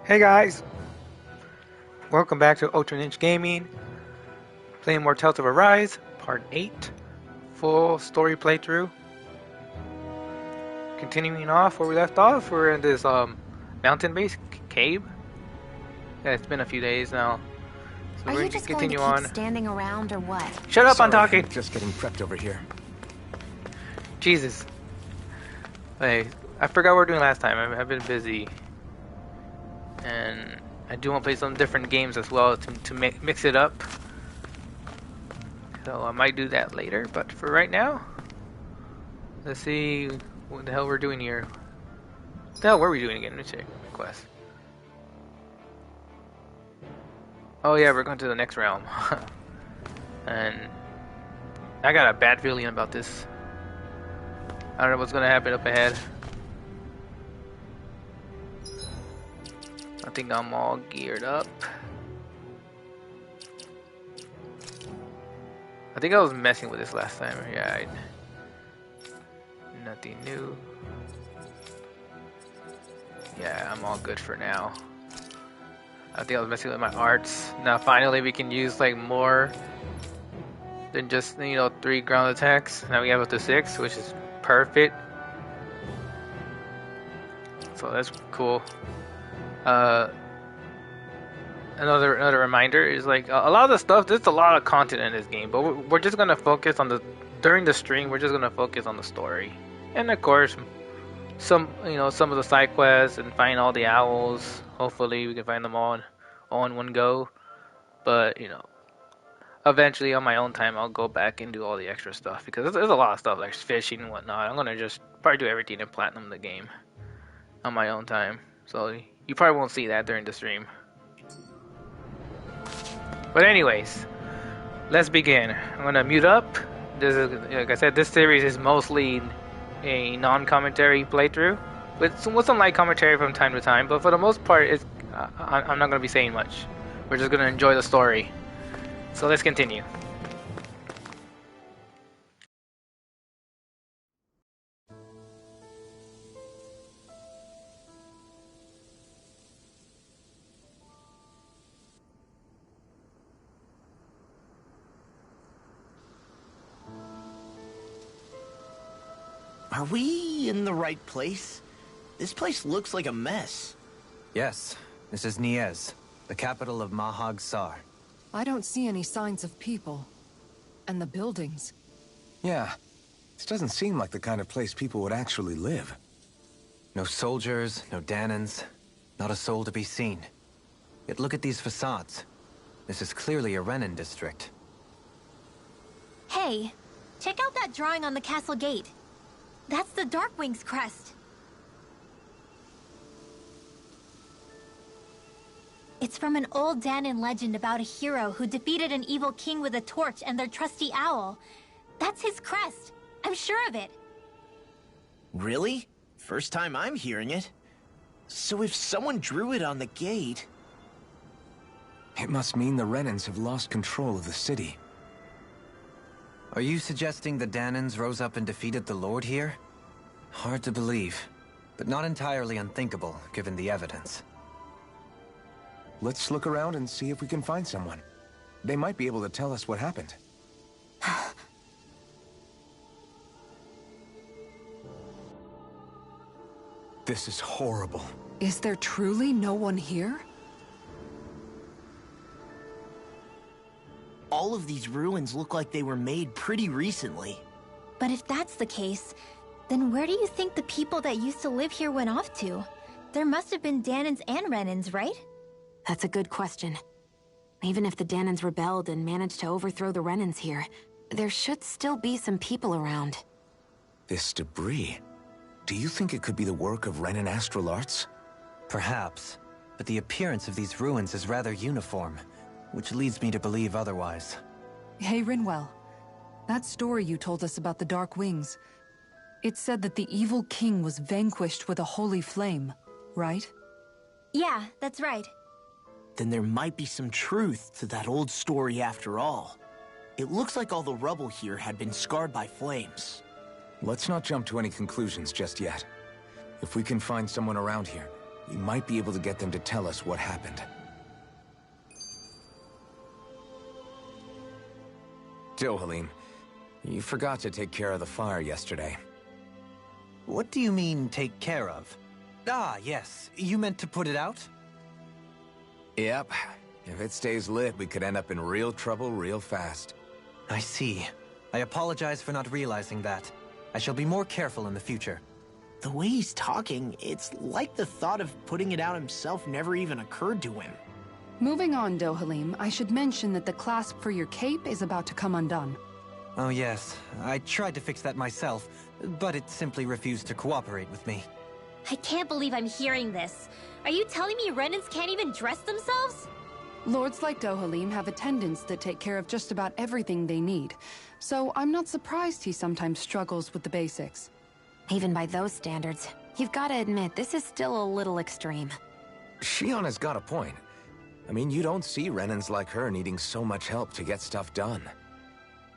Hey guys, welcome back to Ultra Ninja Gaming, playing more Tales of Arise, Part 8, full story playthrough. Continuing off where we left off, we're in this mountain base cave. Yeah, it's been a few days now, so Are we're you going to just going to continue keep on. standing around or what? Shut up, I'm Sorry, talking! just getting prepped over here. Jesus. Hey, I forgot what we were doing last time. I've been busy. And I do want to play some different games as well to mix it up. So I might do that later, but for right now, let's see what the hell we're doing here. What the hell were we doing again? Let me check my quest. Oh yeah, we're going to the next realm. And I got a bad feeling about this. I don't know what's going to happen up ahead. I think I'm all geared up. I think I was messing with this last time. Yeah, nothing new. Yeah, I'm all good for now. I think I was messing with my arts. Now finally we can use like more than just, 3 ground attacks. Now we have up to 6, which is perfect. So that's cool. Another reminder is like a lot of the stuff. There's a lot of content in this game, but we're just gonna focus on during the stream. We're just gonna focus on the story, and of course, some of the side quests and find all the owls. Hopefully, we can find them all in one go. But eventually, on my own time, I'll go back and do all the extra stuff because there's a lot of stuff like fishing and whatnot. I'm gonna just probably do everything in platinum the game on my own time. So you probably won't see that during the stream. But anyways, let's begin. I'm gonna mute up. This is, like I said, this series is mostly a non-commentary playthrough, with some light commentary from time to time. But for the most part, I'm not gonna be saying much. We're just gonna enjoy the story. So let's continue. Are we in the right place? This place looks like a mess. Yes, this is Niez, the capital of Mahag Sar. I don't see any signs of people. And the buildings. Yeah, this doesn't seem like the kind of place people would actually live. No soldiers, no Danans, not a soul to be seen. Yet look at these facades. This is clearly a Renin district. Hey, check out that drawing on the castle gate. That's the Darkwing's crest. It's from an old Danan legend about a hero who defeated an evil king with a torch and their trusty owl. That's his crest. I'm sure of it. Really? First time I'm hearing it. So if someone drew it on the gate... It must mean the Renans have lost control of the city. Are you suggesting the Danans rose up and defeated the Lord here? Hard to believe, but not entirely unthinkable, given the evidence. Let's look around and see if we can find someone. They might be able to tell us what happened. This is horrible. Is there truly no one here? All of these ruins look like they were made pretty recently. But if that's the case, then where do you think the people that used to live here went off to? There must have been Danans and Renans, right? That's a good question. Even if the Danans rebelled and managed to overthrow the Renans here, there should still be some people around. This debris. Do you think it could be the work of Renan astral arts? Perhaps, but the appearance of these ruins is rather uniform, which leads me to believe otherwise. Hey, Rinwell. That story you told us about the Dark Wings. It said that the evil king was vanquished with a holy flame, right? Yeah, that's right. Then there might be some truth to that old story after all. It looks like all the rubble here had been scarred by flames. Let's not jump to any conclusions just yet. If we can find someone around here, We might be able to get them to tell us what happened. Dohalim, you forgot to take care of the fire yesterday. What do you mean, take care of? Ah, yes. You meant to put it out? Yep. If it stays lit, we could end up in real trouble real fast. I see. I apologize for not realizing that. I shall be more careful in the future. The way he's talking, it's like the thought of putting it out himself never even occurred to him. Moving on, Dohalim, I should mention that the clasp for your cape is about to come undone. Oh yes, I tried to fix that myself, but it simply refused to cooperate with me. I can't believe I'm hearing this. Are you telling me Renans can't even dress themselves? Lords like Dohalim have attendants that take care of just about everything they need, so I'm not surprised he sometimes struggles with the basics. Even by those standards, you've got to admit this is still a little extreme. Shionna's got a point. I mean, you don't see Renans like her needing so much help to get stuff done.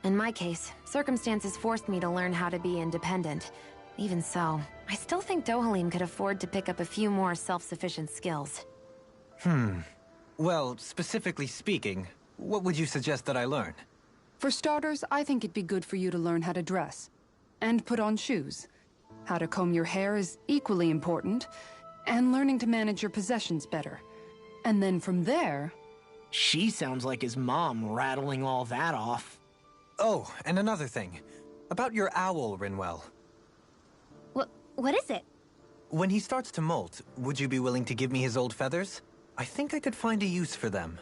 In my case, circumstances forced me to learn how to be independent. Even so, I still think Dohalim could afford to pick up a few more self-sufficient skills. Well, specifically speaking, what would you suggest that I learn? For starters, I think it'd be good for you to learn how to dress. And put on shoes. How to comb your hair is equally important. And learning to manage your possessions better. And then from there... She sounds like his mom rattling all that off. Oh, and another thing. About your owl, Rinwell. What is it? When he starts to molt, would you be willing to give me his old feathers? I think I could find a use for them.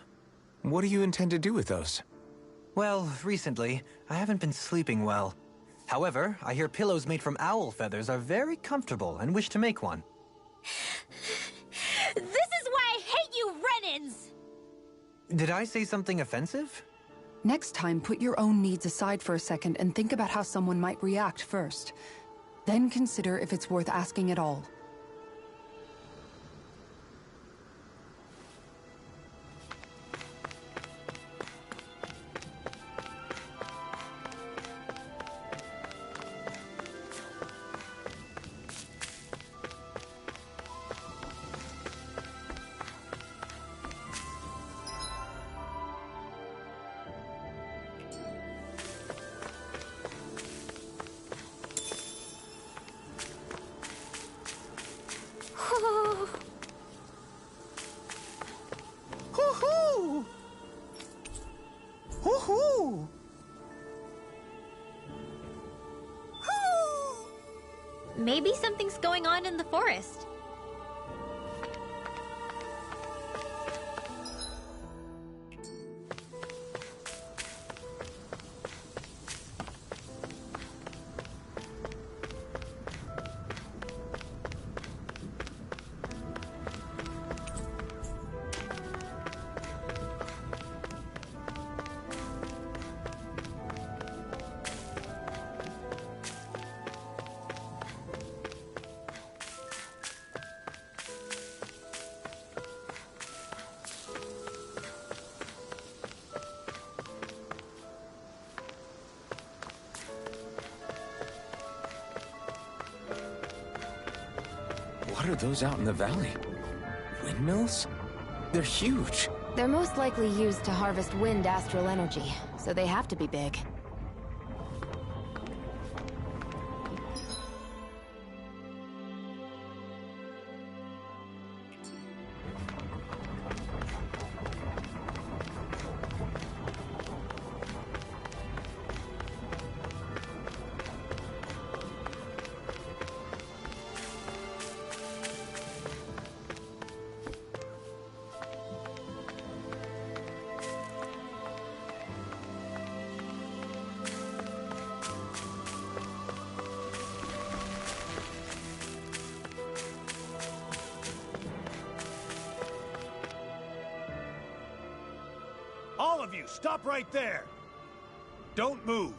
What do you intend to do with those? Well, recently, I haven't been sleeping well. However, I hear pillows made from owl feathers are very comfortable and wish to make one. This is why I hate you, Renans! Did I say something offensive? Next time, put your own needs aside for a second and think about how someone might react first. Then consider if it's worth asking at all. Hoo-hoo! Hoo-hoo! Maybe something's going on in the forest. What are those out in the valley? Windmills? They're huge. They're most likely used to harvest wind astral energy, so they have to be big. All of you, stop right there! Don't move!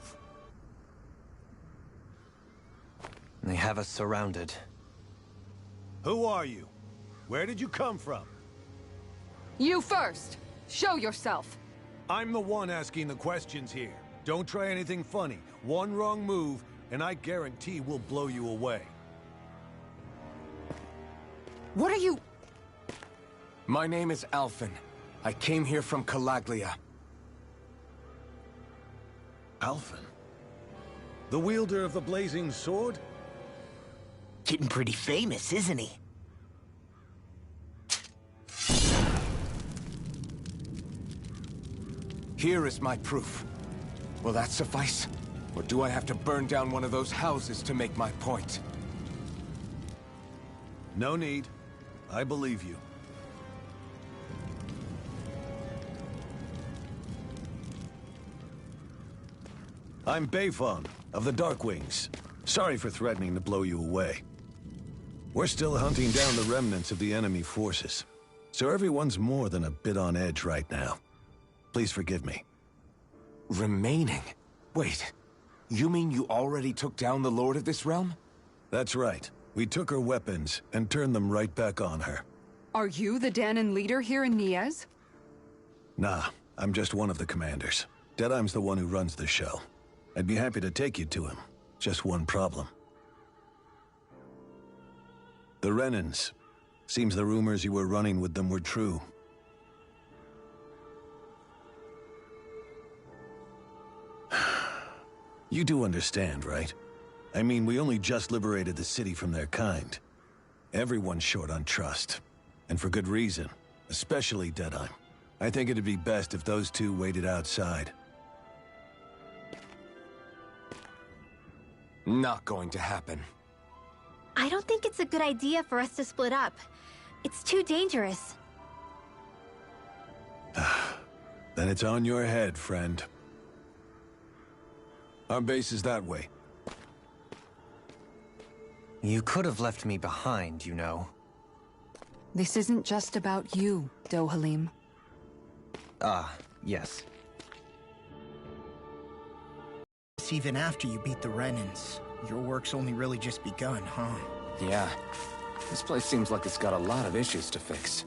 They have us surrounded. Who are you? Where did you come from? You first! Show yourself! I'm the one asking the questions here. Don't try anything funny. One wrong move, and I guarantee we'll blow you away. What are you... My name is Alphen. I came here from Calaglia. Alphen? The wielder of the blazing sword? Getting pretty famous, isn't he? Here is my proof. Will that suffice? Or do I have to burn down one of those houses to make my point? No need. I believe you. I'm Bayfon, of the Darkwings. Sorry for threatening to blow you away. We're still hunting down the remnants of the enemy forces, so everyone's more than a bit on edge right now. Please forgive me. Remaining? Wait, you mean you already took down the Lord of this realm? That's right. We took her weapons and turned them right back on her. Are you the Danon leader here in Niez? Nah, I'm just one of the commanders. Deadeye's the one who runs the show. I'd be happy to take you to him. Just one problem. The Renans. Seems the rumors you were running with them were true. You do understand, right? I mean, we only just liberated the city from their kind. Everyone's short on trust. And for good reason. Especially Deadeye. I think it'd be best if those two waited outside. Not going to happen. I don't think it's a good idea for us to split up. It's too dangerous. Then it's on your head, friend. Our base is that way. You could have left me behind, you know. This isn't just about you, Dohalim. Ah, yes. Even after you beat the Renans, your work's only really just begun, huh? Yeah. This place seems like it's got a lot of issues to fix.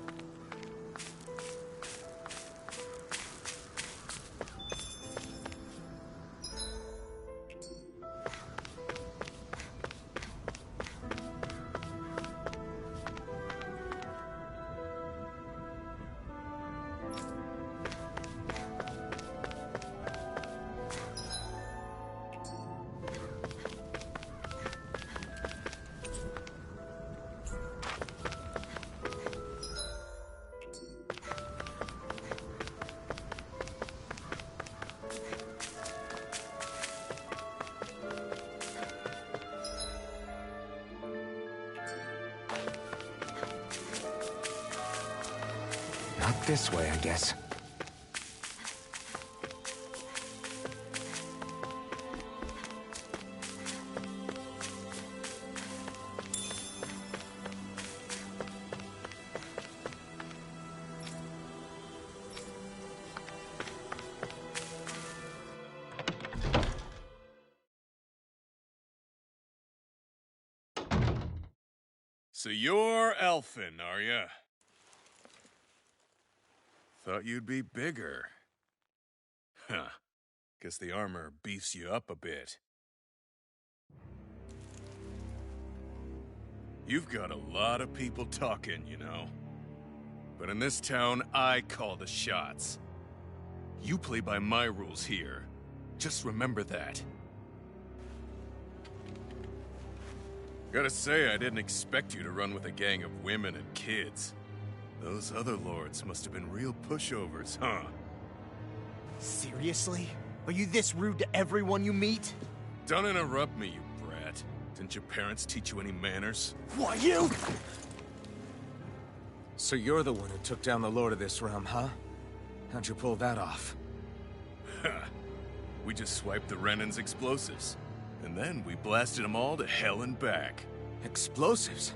Not this way, I guess. So you're Alphen, are ya? Thought you'd be bigger. Huh. Guess the armor beefs you up a bit. You've got a lot of people talking, you know. But in this town, I call the shots. You play by my rules here. Just remember that. Gotta say, I didn't expect you to run with a gang of women and kids. Those other lords must have been real pushovers, huh? Seriously? Are you this rude to everyone you meet? Don't interrupt me, you brat. Didn't your parents teach you any manners? Why, you? So you're the one who took down the Lord of this realm, huh? How'd you pull that off? We just swiped the Renan's explosives. And then we blasted them all to hell and back. Explosives?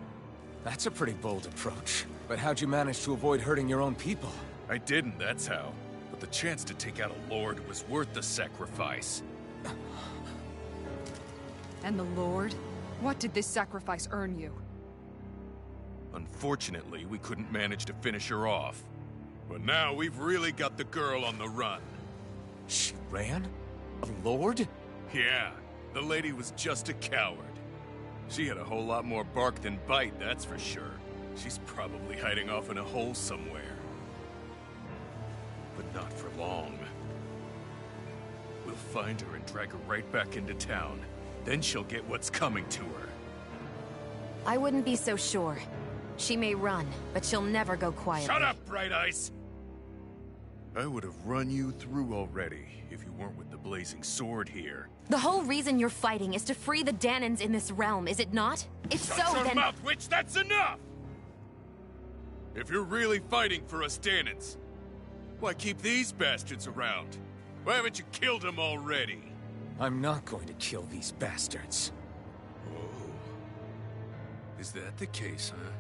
That's a pretty bold approach. But how'd you manage to avoid hurting your own people? I didn't, that's how. But the chance to take out a lord was worth the sacrifice. And the Lord? What did this sacrifice earn you? Unfortunately, we couldn't manage to finish her off. But now we've really got the girl on the run. She ran? A lord? Yeah, the lady was just a coward. She had a whole lot more bark than bite, that's for sure. She's probably hiding off in a hole somewhere. But not for long. We'll find her and drag her right back into town. Then she'll get what's coming to her. I wouldn't be so sure. She may run, but she'll never go quietly. Shut up, Bright Eyes! I would have run you through already if you weren't with the blazing sword here. The whole reason you're fighting is to free the Danans in this realm, is it not? If Shut so, your then... mouth, witch! That's enough! If you're really fighting for us Danans, why keep these bastards around? Why haven't you killed them already? I'm not going to kill these bastards. Oh. Is that the case, huh?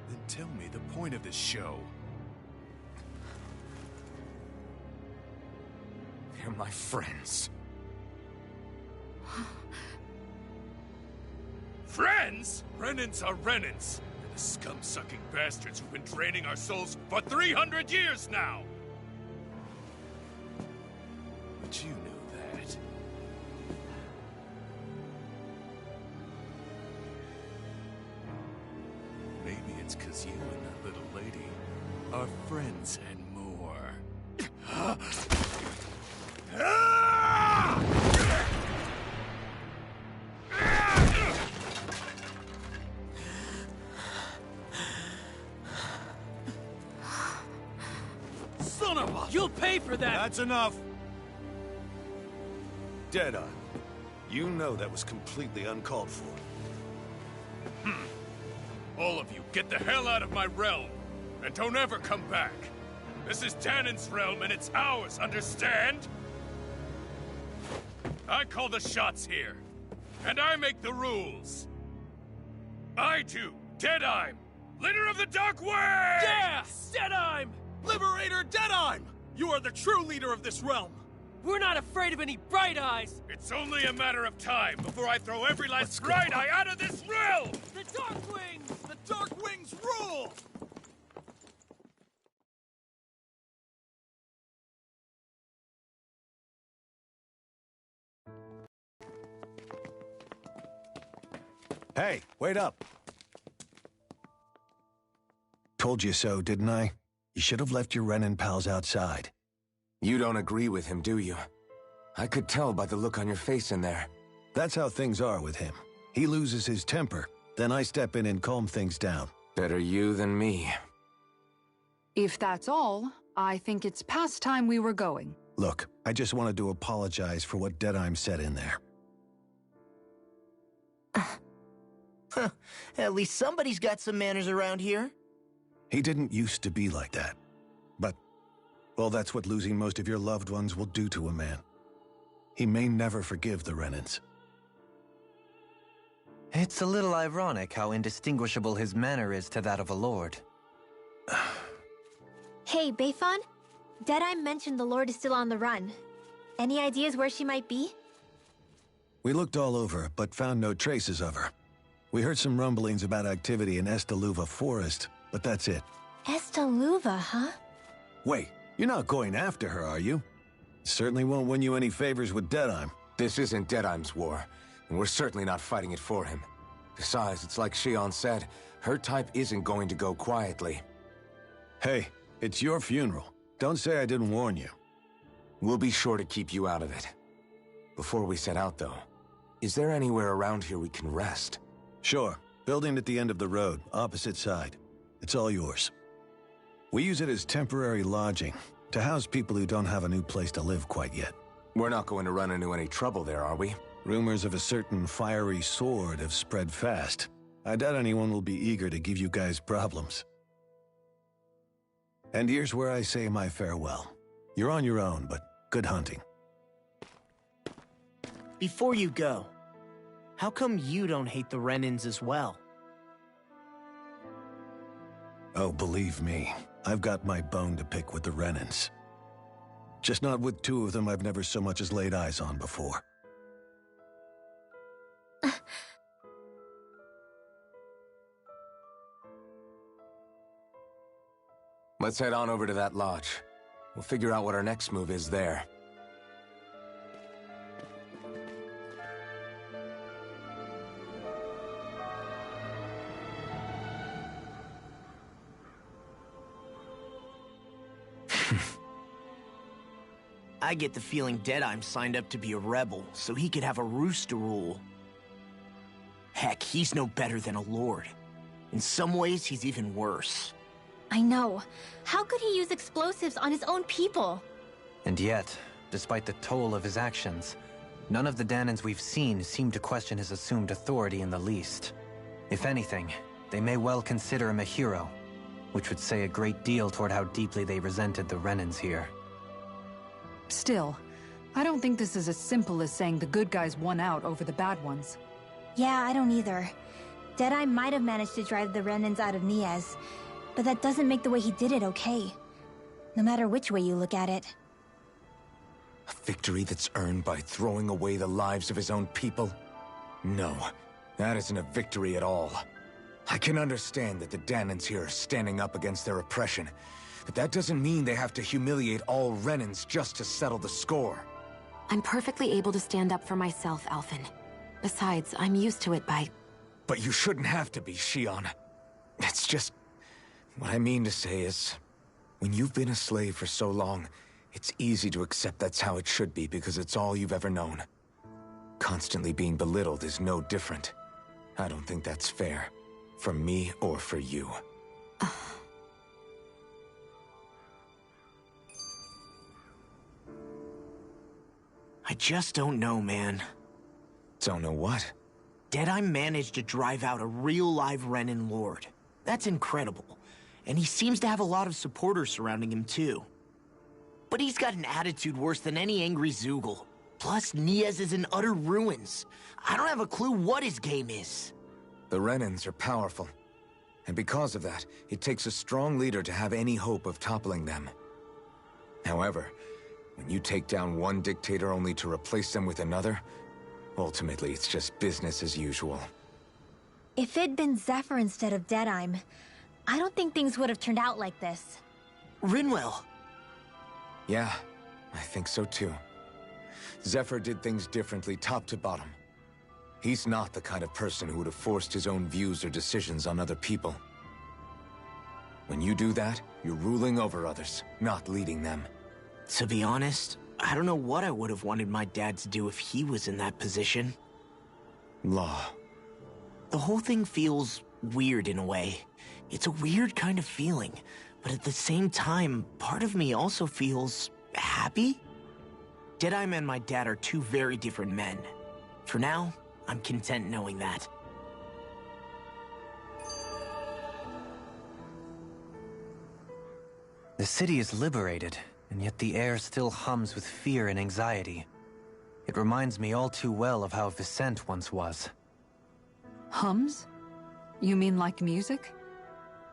Then tell me the point of this show. They're my friends. Friends? Renans are Renans. They're the scum-sucking bastards who've been draining our souls for 300 years now! But you knew that. Maybe it's 'cause you and that little lady are friends and more. Son of a... You'll pay for that! That's enough! Deadeye, you know that was completely uncalled for. All of you, get the hell out of my realm! And don't ever come back! This is Danan's realm and it's ours, understand? I call the shots here. And I make the rules. I do, Deadeye, leader of the Dark Wings! Yeah! Deadeye! Liberator Deadeye! You are the true leader of this realm! We're not afraid of any Bright Eyes! It's only a matter of time before I throw every last Bright Eye out of this realm! The Dark Wings! The Dark Wings rule! Hey, wait up. Told you so, didn't I? You should have left your Renan pals outside. You don't agree with him, do you? I could tell by the look on your face in there. That's how things are with him. He loses his temper, then I step in and calm things down. Better you than me. If that's all, I think it's past time we were going. Look, I just wanted to apologize for what Deadeye said in there. At least somebody's got some manners around here. He didn't used to be like that. But, well, that's what losing most of your loved ones will do to a man. He may never forgive the Renans. It's a little ironic how indistinguishable his manner is to that of a lord. Hey, Bayfon? Deadeye mentioned the Lord is still on the run. Any ideas where she might be? We looked all over, but found no traces of her. We heard some rumblings about activity in Estaluva Forest, but that's it. Estaluva, huh? Wait, you're not going after her, are you? Certainly won't win you any favors with Deadeye. This isn't Deadeye's war, and we're certainly not fighting it for him. Besides, it's like Shion said, her type isn't going to go quietly. Hey, it's your funeral. Don't say I didn't warn you. We'll be sure to keep you out of it. Before we set out, though, is there anywhere around here we can rest? Sure. Building at the end of the road, opposite side. It's all yours. We use it as temporary lodging, to house people who don't have a new place to live quite yet. We're not going to run into any trouble there, are we? Rumors of a certain fiery sword have spread fast. I doubt anyone will be eager to give you guys problems. And here's where I say my farewell. You're on your own, but good hunting. Before you go, how come you don't hate the Renans as well? Oh, believe me, I've got my bone to pick with the Renans. Just not with two of them I've never so much as laid eyes on before. Let's head on over to that lodge. We'll figure out what our next move is there. I get the feeling Deadeye signed up to be a rebel, so he could have a roost to rule. Heck, he's no better than a lord. In some ways, he's even worse. I know. How could he use explosives on his own people? And yet, despite the toll of his actions, none of the Danans we've seen seem to question his assumed authority in the least. If anything, they may well consider him a hero, which would say a great deal toward how deeply they resented the Renans here. Still, I don't think this is as simple as saying the good guys won out over the bad ones. Yeah, I don't either. Deadeye might have managed to drive the Renans out of Niaz, but that doesn't make the way he did it okay. No matter which way you look at it. A victory that's earned by throwing away the lives of his own people? No, that isn't a victory at all. I can understand that the Danans here are standing up against their oppression, but that doesn't mean they have to humiliate all Renans just to settle the score. I'm perfectly able to stand up for myself, Alphen. Besides, I'm used to it by... But you shouldn't have to be, Shion. It's just... What I mean to say is, when you've been a slave for so long, it's easy to accept that's how it should be because it's all you've ever known. Constantly being belittled is no different. I don't think that's fair. For me or for you. I just don't know, man. Don't know what? Deadeye managed to drive out a real live Renan Lord. That's incredible. And he seems to have a lot of supporters surrounding him, too. But he's got an attitude worse than any angry Zoogle. Plus, Niaz is in utter ruins. I don't have a clue what his game is. The Renans are powerful. And because of that, it takes a strong leader to have any hope of toppling them. However, when you take down one dictator only to replace them with another, ultimately it's just business as usual. If it'd been Zephyr instead of Deadeye, I don't think things would have turned out like this. Rinwell. Yeah, I think so too. Zephyr did things differently top to bottom. He's not the kind of person who would have forced his own views or decisions on other people. When you do that, you're ruling over others, not leading them. To be honest, I don't know what I would have wanted my dad to do if he was in that position. Law. The whole thing feels weird in a way. It's a weird kind of feeling, but at the same time, part of me also feels happy? Deadeye and my dad are two very different men. For now, I'm content knowing that. The city is liberated, and yet the air still hums with fear and anxiety. It reminds me all too well of how Vicente once was. Hums? You mean like music?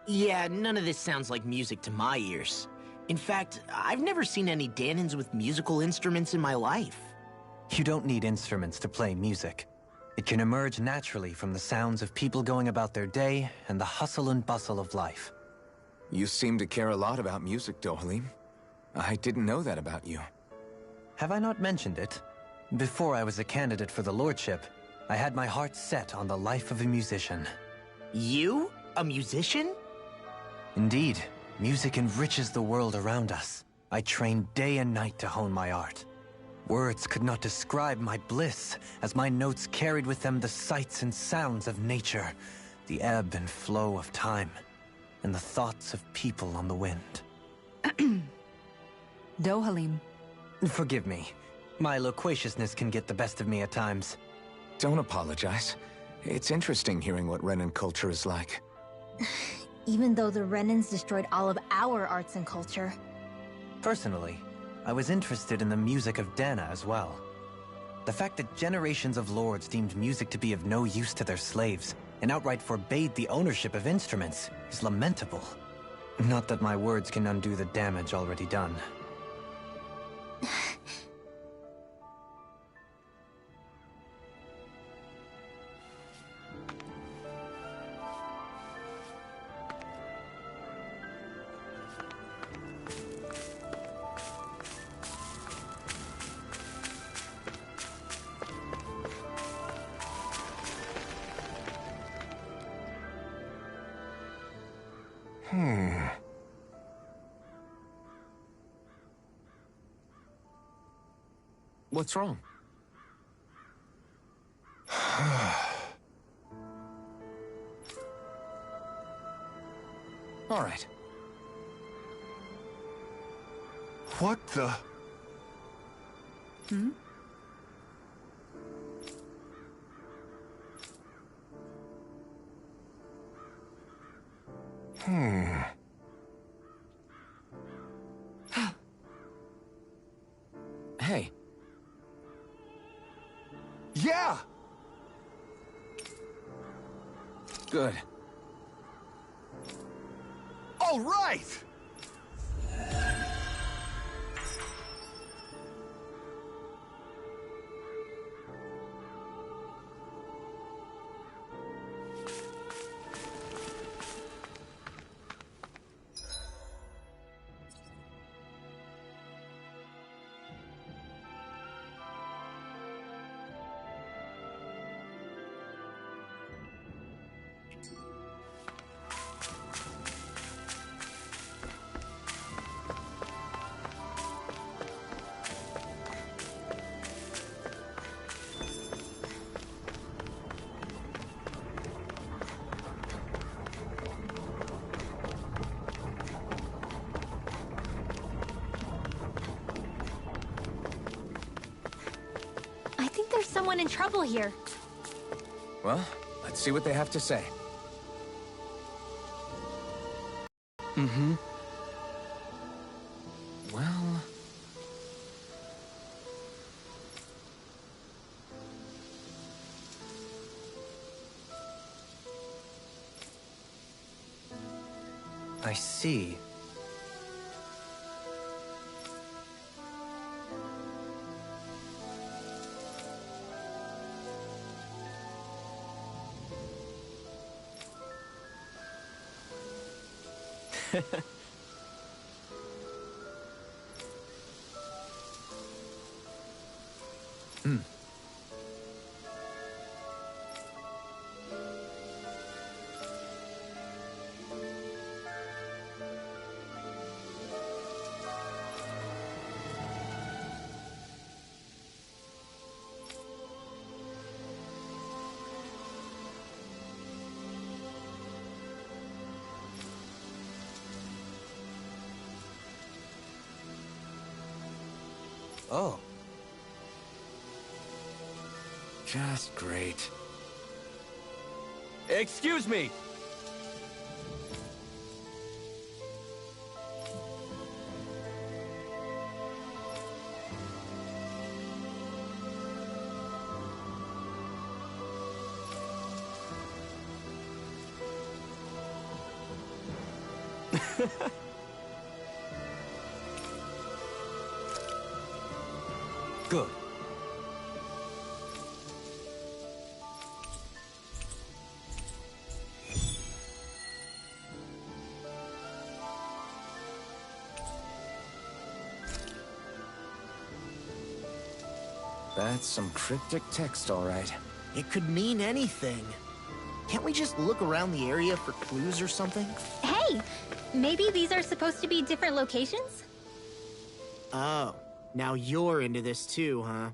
Yeah, none of this sounds like music to my ears. In fact, I've never seen any Danans with musical instruments in my life. You don't need instruments to play music. It can emerge naturally from the sounds of people going about their day and the hustle and bustle of life. You seem to care a lot about music, Dohalim. I didn't know that about you. Have I not mentioned it? Before I was a candidate for the lordship, I had my heart set on the life of a musician. You? A musician? Indeed, music enriches the world around us. I trained day and night to hone my art. Words could not describe my bliss, as my notes carried with them the sights and sounds of nature, the ebb and flow of time, and the thoughts of people on the wind. Dohalim. Forgive me. My loquaciousness can get the best of me at times. Don't apologize. It's interesting hearing what Renan culture is like. Even though the Renans destroyed all of our arts and culture. Personally, I was interested in the music of Dana as well. The fact that generations of lords deemed music to be of no use to their slaves and outright forbade the ownership of instruments is lamentable. Not that my words can undo the damage already done. What's wrong? All right. What the? Hmm? Hey. Yeah! Good. All right! I think there's someone in trouble here. Well, let's see what they have to say. Mm-hmm. Well... I see. Hmm. Oh. Just great. Excuse me! Good. That's some cryptic text, all right. It could mean anything. Can't we just look around the area for clues or something? Hey! Maybe these are supposed to be different locations? Oh, now you're into this too, huh?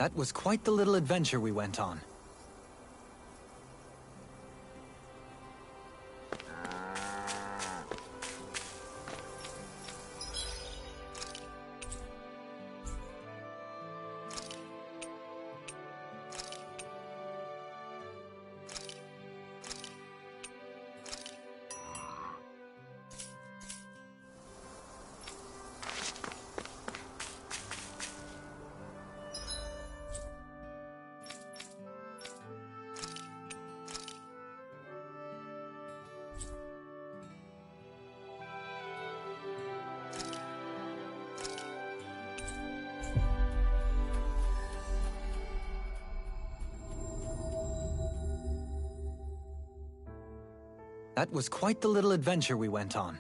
That was quite the little adventure we went on. That was quite the little adventure we went on.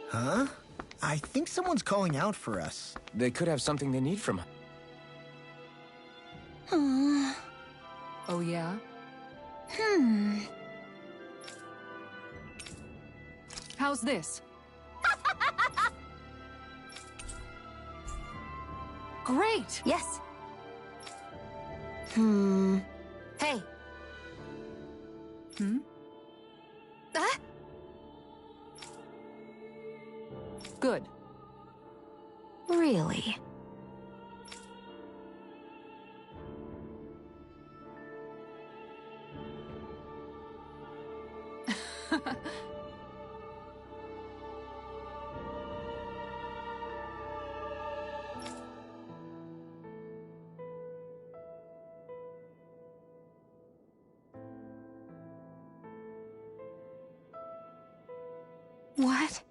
Huh? I think someone's calling out for us. They could have something they need from us. Oh, yeah? How's this? Great! Yes. Hey. Good. Really? What?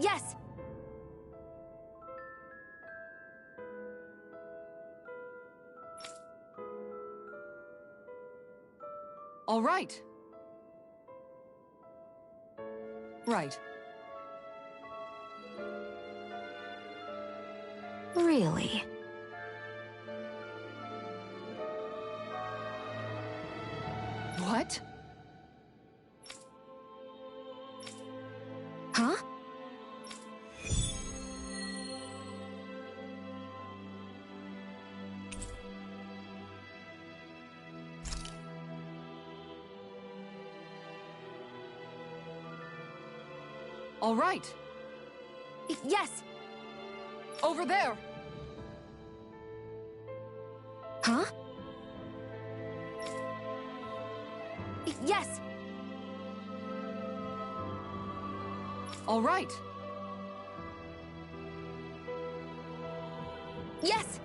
Yes! All right. Right. Really? What? Huh? All right. Yes! Over there! Huh? Yes! All right. Yes!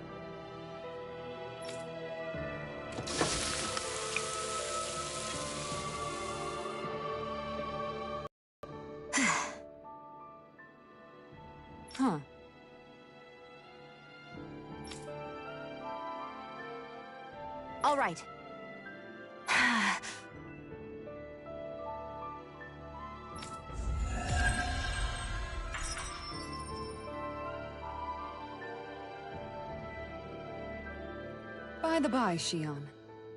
Huh. All right. By the by, Shion,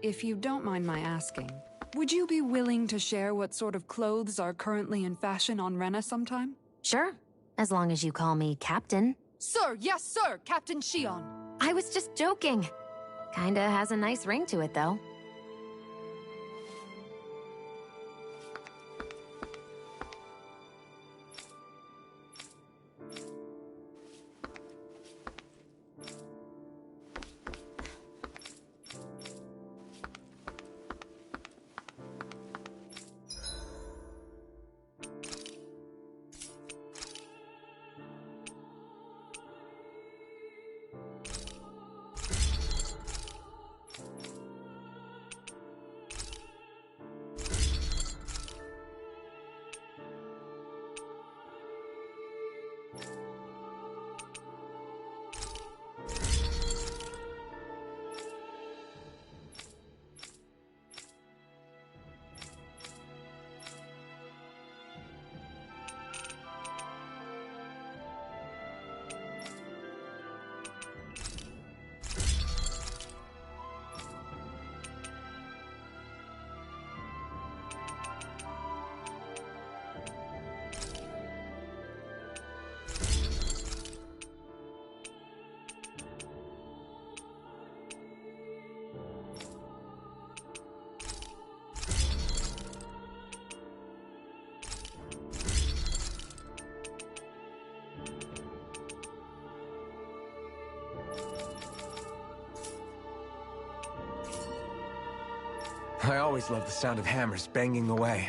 if you don't mind my asking, would you be willing to share what sort of clothes are currently in fashion on Rena sometime? Sure, as long as you call me Captain. Sir, yes, sir, Captain Shion. I was just joking. Kinda has a nice ring to it, though. I always love the sound of hammers banging away.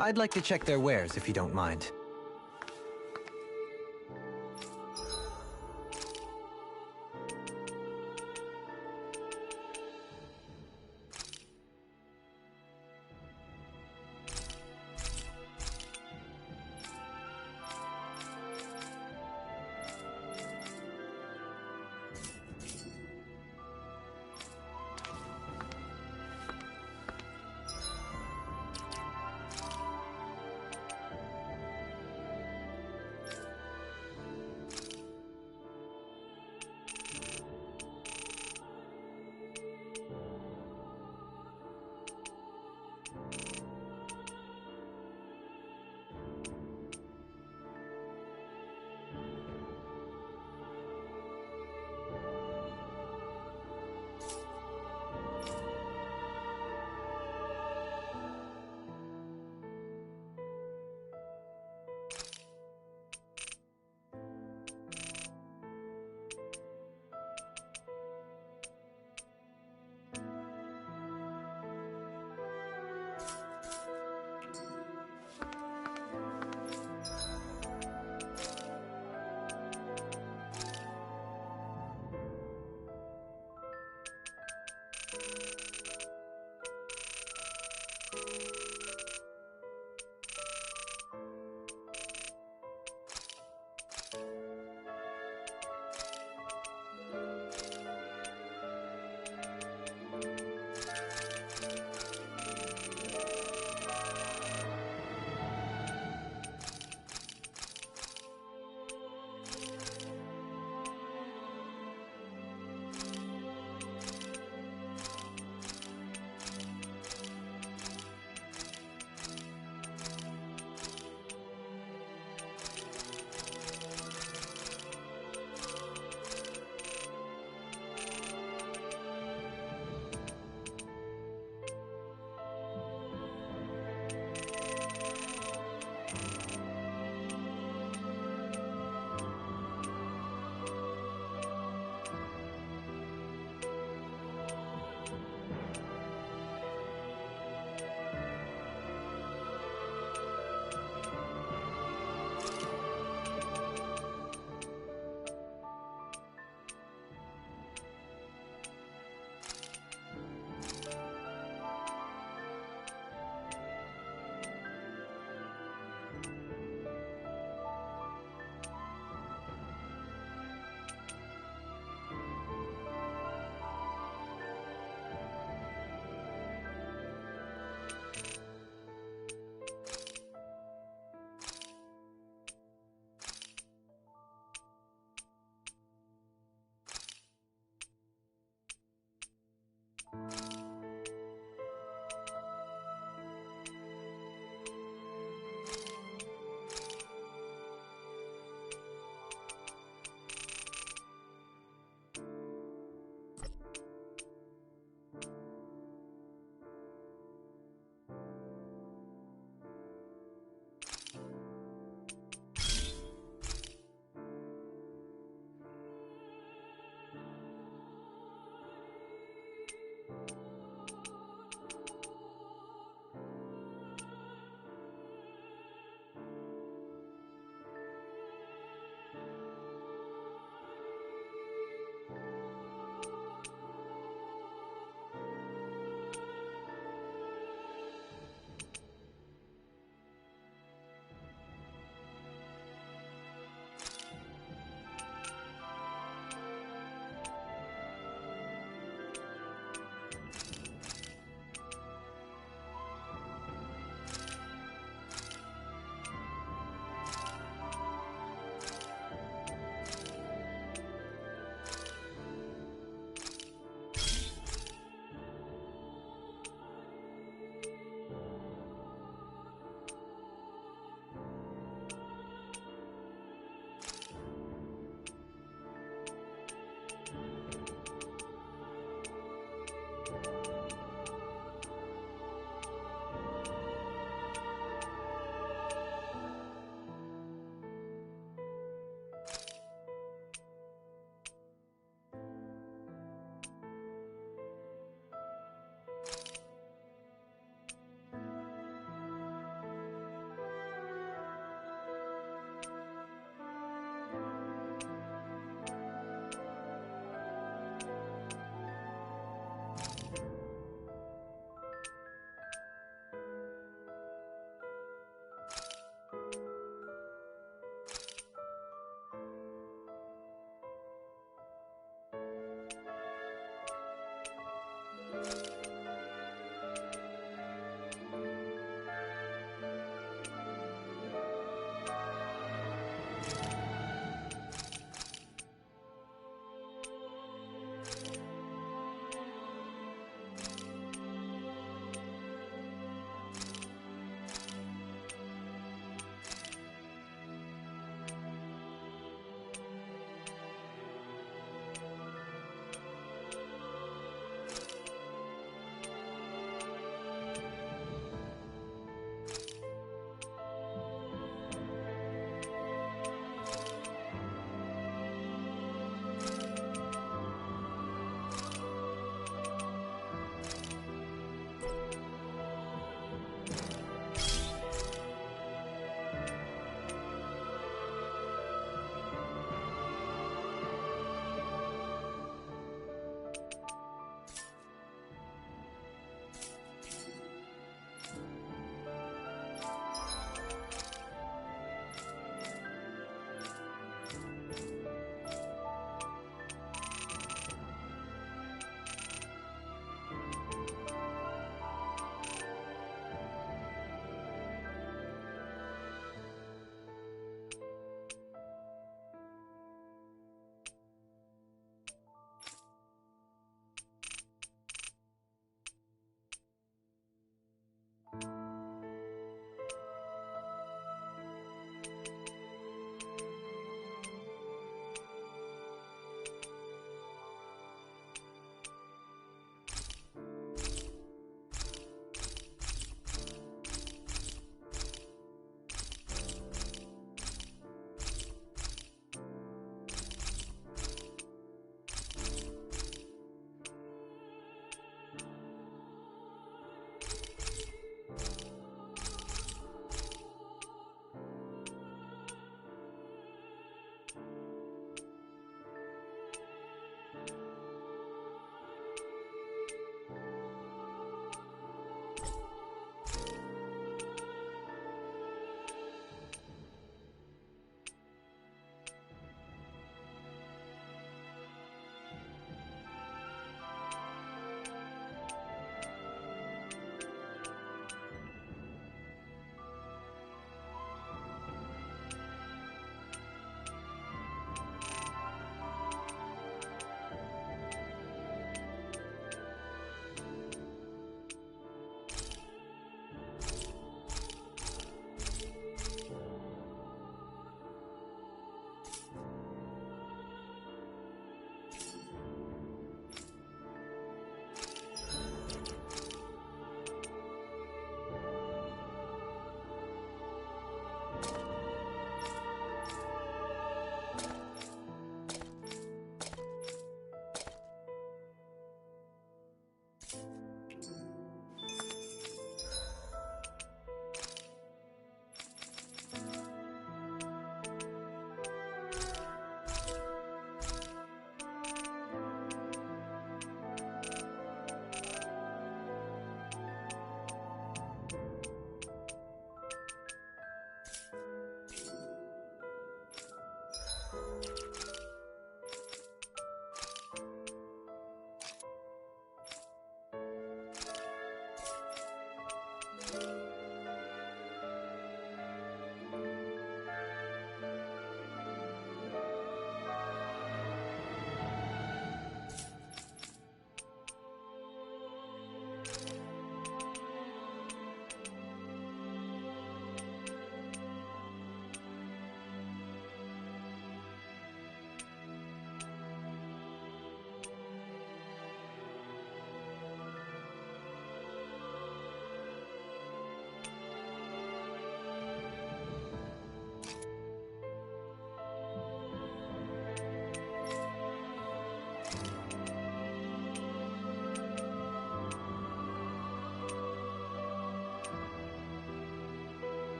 I'd like to check their wares, if you don't mind.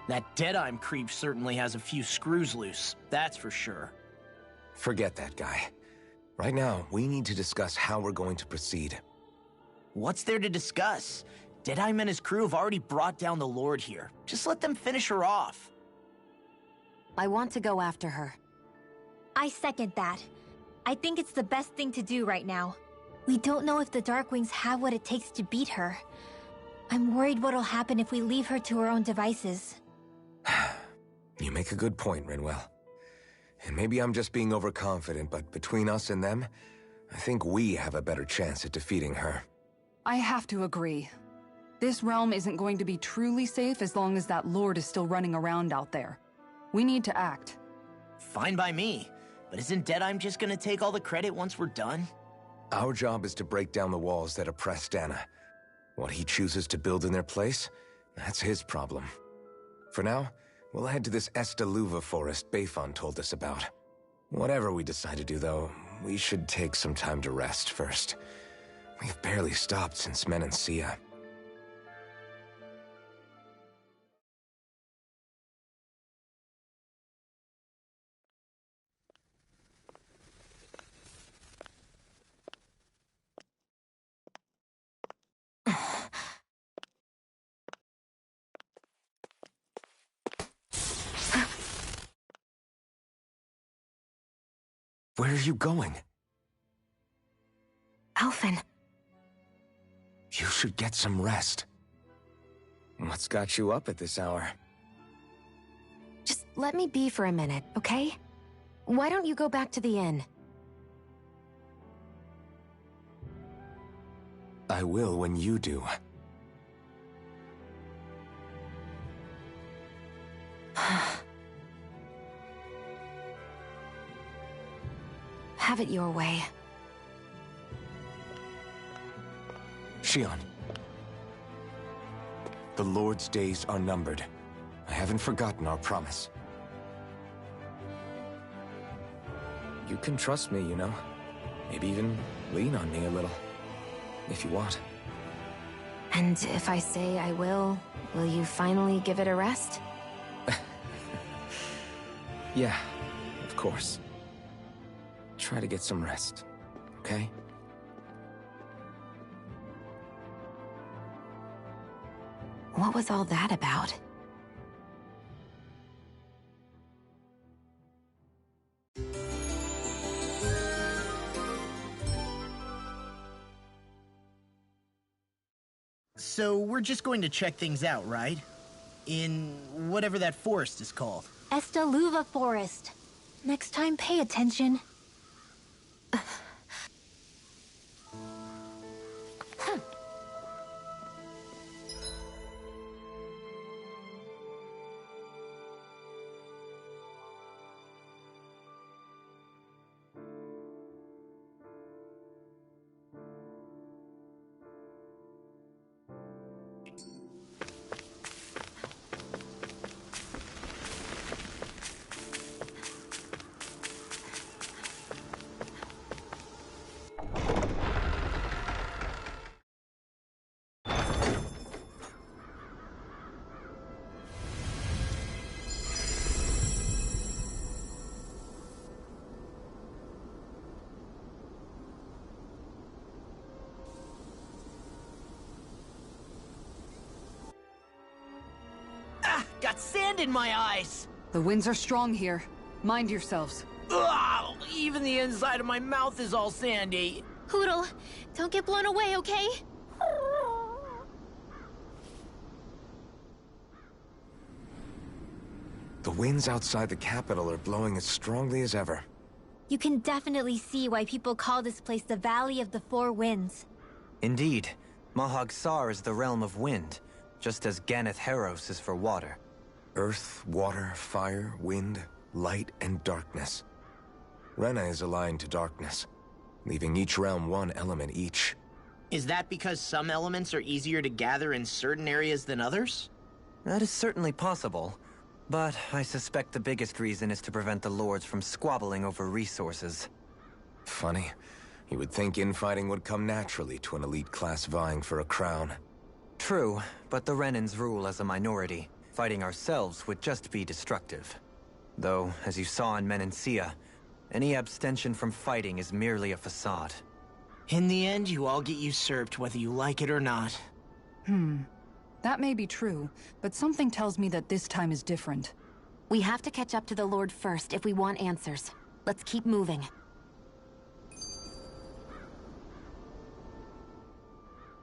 That Deadeye creep certainly has a few screws loose, that's for sure. Forget that guy. Right now, we need to discuss how we're going to proceed. What's there to discuss? Deadeye and his crew have already brought down the Lord here. Just let them finish her off. I want to go after her. I second that. I think it's the best thing to do right now. We don't know if the Darkwings have what it takes to beat her. I'm worried what'll happen if we leave her to her own devices. You make a good point, Rinwell. And maybe I'm just being overconfident, but between us and them, I think we have a better chance at defeating her. I have to agree. This realm isn't going to be truly safe as long as that Lord is still running around out there. We need to act. Fine by me. But isn't Deadeye just gonna take all the credit once we're done? Our job is to break down the walls that oppress Dana. What he chooses to build in their place, that's his problem. For now, we'll head to this Estaluva forest Bayfon told us about. Whatever we decide to do, though, we should take some time to rest first. We've barely stopped since Menancia. Where are you going? Alphen. You should get some rest. What's got you up at this hour? Just let me be for a minute, okay? Why don't you go back to the inn? I will when you do. Have it your way. Shion. The Lord's days are numbered. I haven't forgotten our promise. You can trust me, you know. Maybe even lean on me a little. If you want. And if I say I will you finally give it a rest? Yeah, of course. Try to get some rest, okay? What was all that about? So we're just going to check things out, right? In whatever that forest is called. Estaluva Forest. Next time, pay attention. Got sand in my eyes! The winds are strong here. Mind yourselves. Ugh, even the inside of my mouth is all sandy. Hootle, don't get blown away, okay? The winds outside the capital are blowing as strongly as ever. You can definitely see why people call this place the Valley of the Four Winds. Indeed. Mahag Sar is the realm of wind, just as Ganeth Heros is for water. Earth, water, fire, wind, light, and darkness. Rena is aligned to darkness, leaving each realm one element each. Is that because some elements are easier to gather in certain areas than others? That is certainly possible, but I suspect the biggest reason is to prevent the lords from squabbling over resources. Funny. You would think infighting would come naturally to an elite class vying for a crown. True, but the Renans rule as a minority, fighting ourselves would just be destructive. Though, as you saw in Menancia, any abstention from fighting is merely a facade. In the end, you all get usurped whether you like it or not. That may be true, but something tells me that this time is different. We have to catch up to the Lord first if we want answers. Let's keep moving.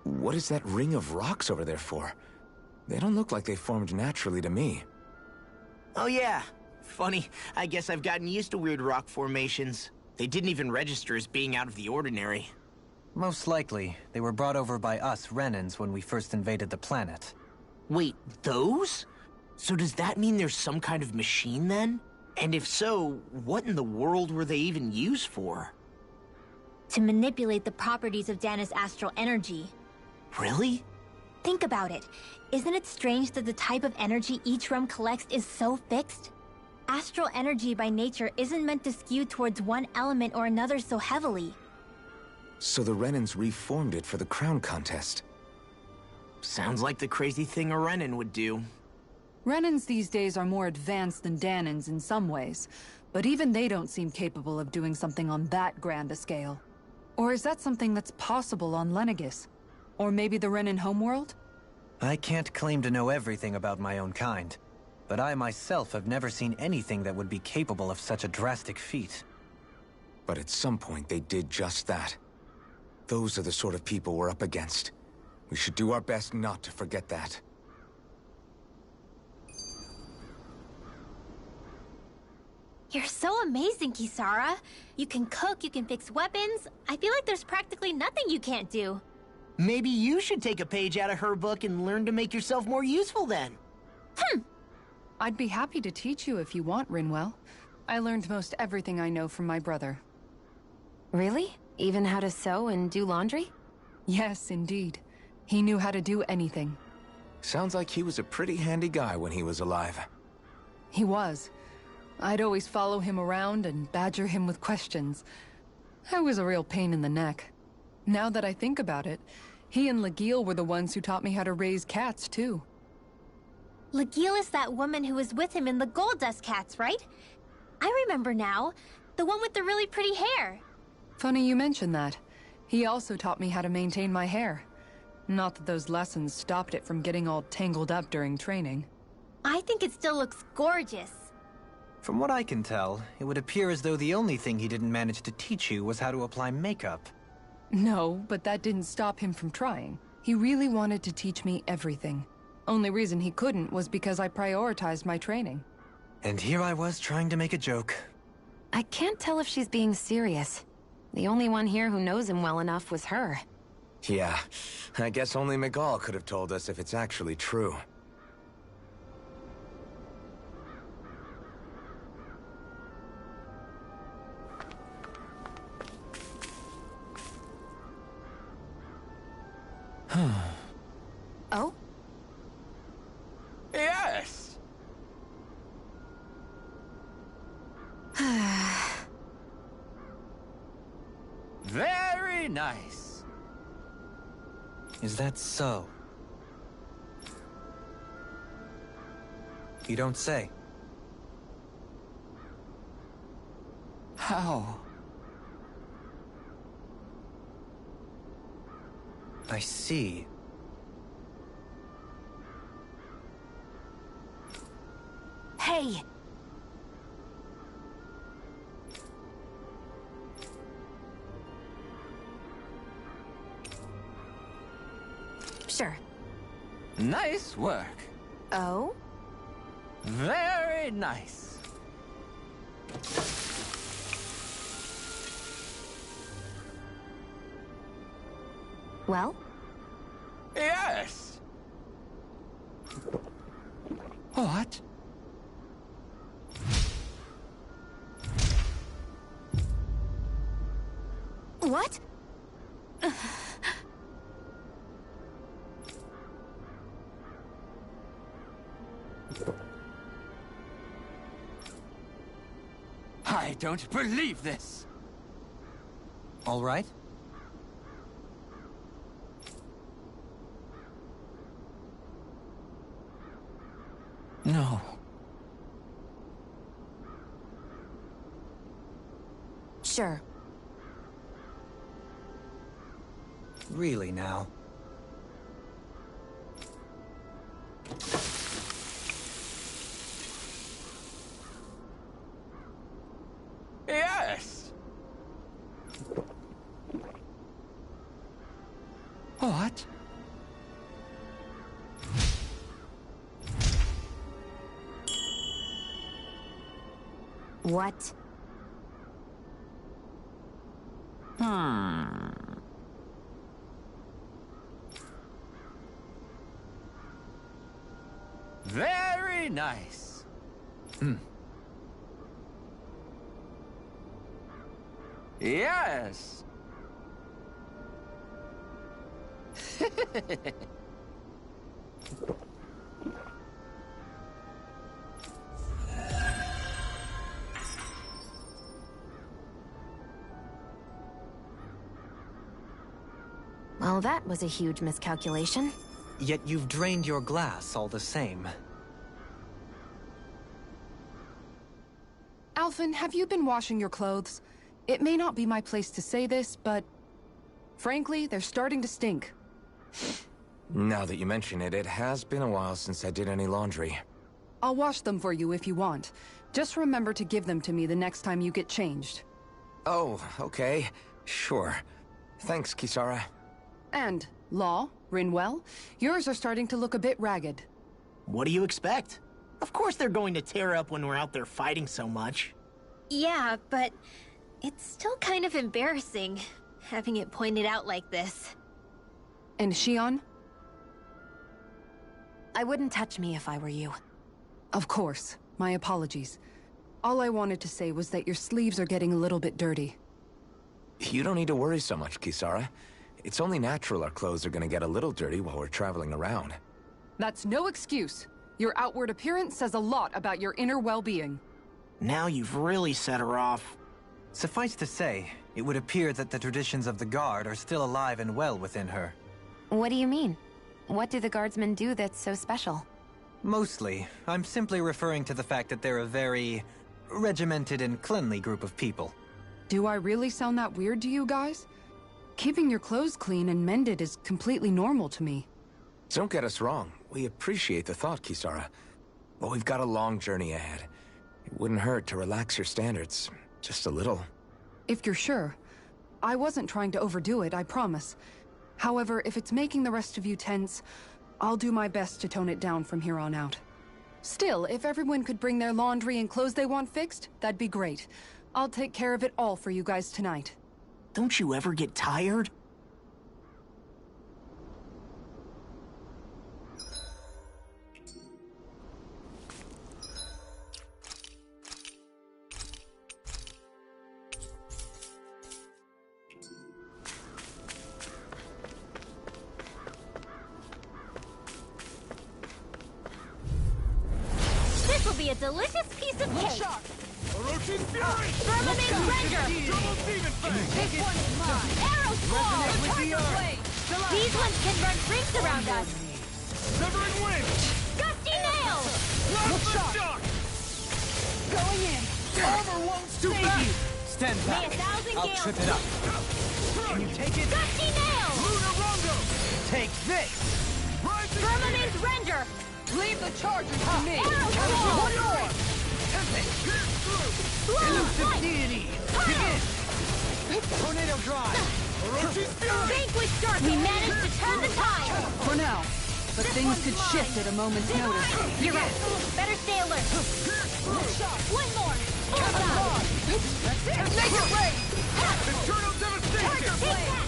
What is that ring of rocks over there for? They don't look like they formed naturally to me. Oh yeah. Funny, I guess I've gotten used to weird rock formations. They didn't even register as being out of the ordinary. Most likely, they were brought over by us Renans when we first invaded the planet. Wait, those? So does that mean there's some kind of machine then? And if so, what in the world were they even used for? To manipulate the properties of Dana's astral energy. Really? Think about it. Isn't it strange that the type of energy each realm collects is so fixed? Astral energy by nature isn't meant to skew towards one element or another so heavily. So the Renans reformed it for the crown contest. Sounds like the crazy thing a Renan would do. Renans these days are more advanced than Danans in some ways, but even they don't seem capable of doing something on that grand a scale. Or is that something that's possible on Lenegis? Or maybe the Renan homeworld? I can't claim to know everything about my own kind, but I myself have never seen anything that would be capable of such a drastic feat. But at some point they did just that. Those are the sort of people we're up against. We should do our best not to forget that. You're so amazing, Kisara. You can cook, you can fix weapons. I feel like there's practically nothing you can't do. Maybe you should take a page out of her book and learn to make yourself more useful then. I'd be happy to teach you if you want, Rinwell. I learned most everything I know from my brother. Really? Even how to sew and do laundry? Yes, indeed. He knew how to do anything. Sounds like he was a pretty handy guy when he was alive. He was. I'd always follow him around and badger him with questions. I was a real pain in the neck. Now that I think about it, he and Legil were the ones who taught me how to raise cats, too. Legil is that woman who was with him in the Gold Dust Cats, right? I remember now. The one with the really pretty hair. Funny you mention that. He also taught me how to maintain my hair. Not that those lessons stopped it from getting all tangled up during training. I think it still looks gorgeous. From what I can tell, it would appear as though the only thing he didn't manage to teach you was how to apply makeup. No, but that didn't stop him from trying. He really wanted to teach me everything. Only reason he couldn't was because I prioritized my training. And here I was trying to make a joke. I can't tell if she's being serious. The only one here who knows him well enough was her. Yeah, I guess only Miguel could have told us if it's actually true. Oh? Yes! Very nice. Is that so? You don't say. How? I see. Hey! Sure. Nice work. Oh? Very nice. Well? Yes! What? What? I don't believe this. All right. Sure. Really now? Yes! What? What? Very nice. Yes. Well, that was a huge miscalculation. Yet you've drained your glass all the same. Alphen, have you been washing your clothes? It may not be my place to say this, but... frankly, they're starting to stink. Now that you mention it, it has been a while since I did any laundry. I'll wash them for you if you want. Just remember to give them to me the next time you get changed. Oh, okay. Sure. Thanks, Kisara. And, Law, Rinwell, yours are starting to look a bit ragged. What do you expect? Of course they're going to tear up when we're out there fighting so much. Yeah, but it's still kind of embarrassing, having it pointed out like this. And Shion? I wouldn't touch me if I were you. Of course. My apologies. All I wanted to say was that your sleeves are getting a little bit dirty. You don't need to worry so much, Kisara. It's only natural our clothes are gonna get a little dirty while we're traveling around. That's no excuse. Your outward appearance says a lot about your inner well-being. Now you've really set her off. Suffice to say, it would appear that the traditions of the Guard are still alive and well within her. What do you mean? What do the guardsmen do that's so special? Mostly, I'm simply referring to the fact that they're a very regimented and cleanly group of people. Do I really sound that weird to you guys? Keeping your clothes clean and mended is completely normal to me. Don't get us wrong. We appreciate the thought, Kisara. But we've got a long journey ahead. It wouldn't hurt to relax your standards. Just a little. If you're sure. I wasn't trying to overdo it, I promise. However, if it's making the rest of you tense, I'll do my best to tone it down from here on out. Still, if everyone could bring their laundry and clothes they want fixed, that'd be great. I'll take care of it all for you guys tonight. Don't you ever get tired? This will be a delicious piece of cake! Orochi's Fury! Firmament Render! Double Demon Fang! This one's mine! Arrow Squall! These ones can run rings around us! Severing Wind! Gusty Nail! Plasma Shock! Going in! Armor won't save you! Stand May back. 1,000 I'll gales trip it up. Can you take it? Gusty Nail! Lunar Rondo! Take this! Rising Firmament Render! Leave the charges to me! Arrow Squall! Elusive deity! Begin! Tornado drive! Orochi's Fury! Vanquish Dark! We managed to turn the tide! For now. But things could shift at a moment's notice. You're right. Better stay alert. One more. Bullseye. That's it! Make it rain! Eternal Devastation! Take that.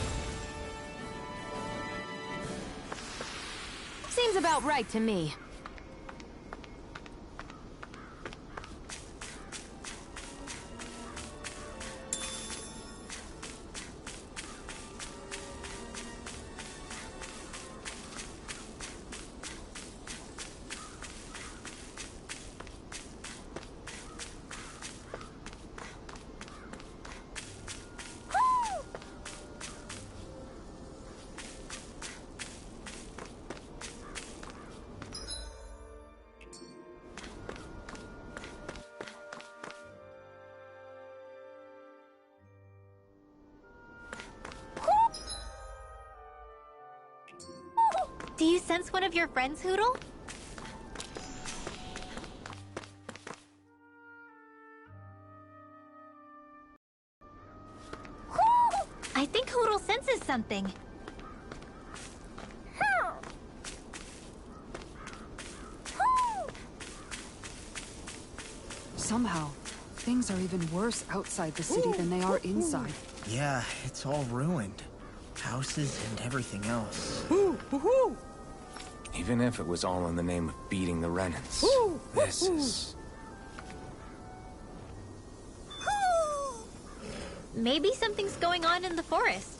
Seems about right to me. Do you sense one of your friends, Hootle? I think Hootle senses something. Somehow, things are even worse outside the city than they are inside. Yeah, it's all ruined. Houses and everything else. Even if it was all in the name of beating the Renans, this is... Maybe something's going on in the forest.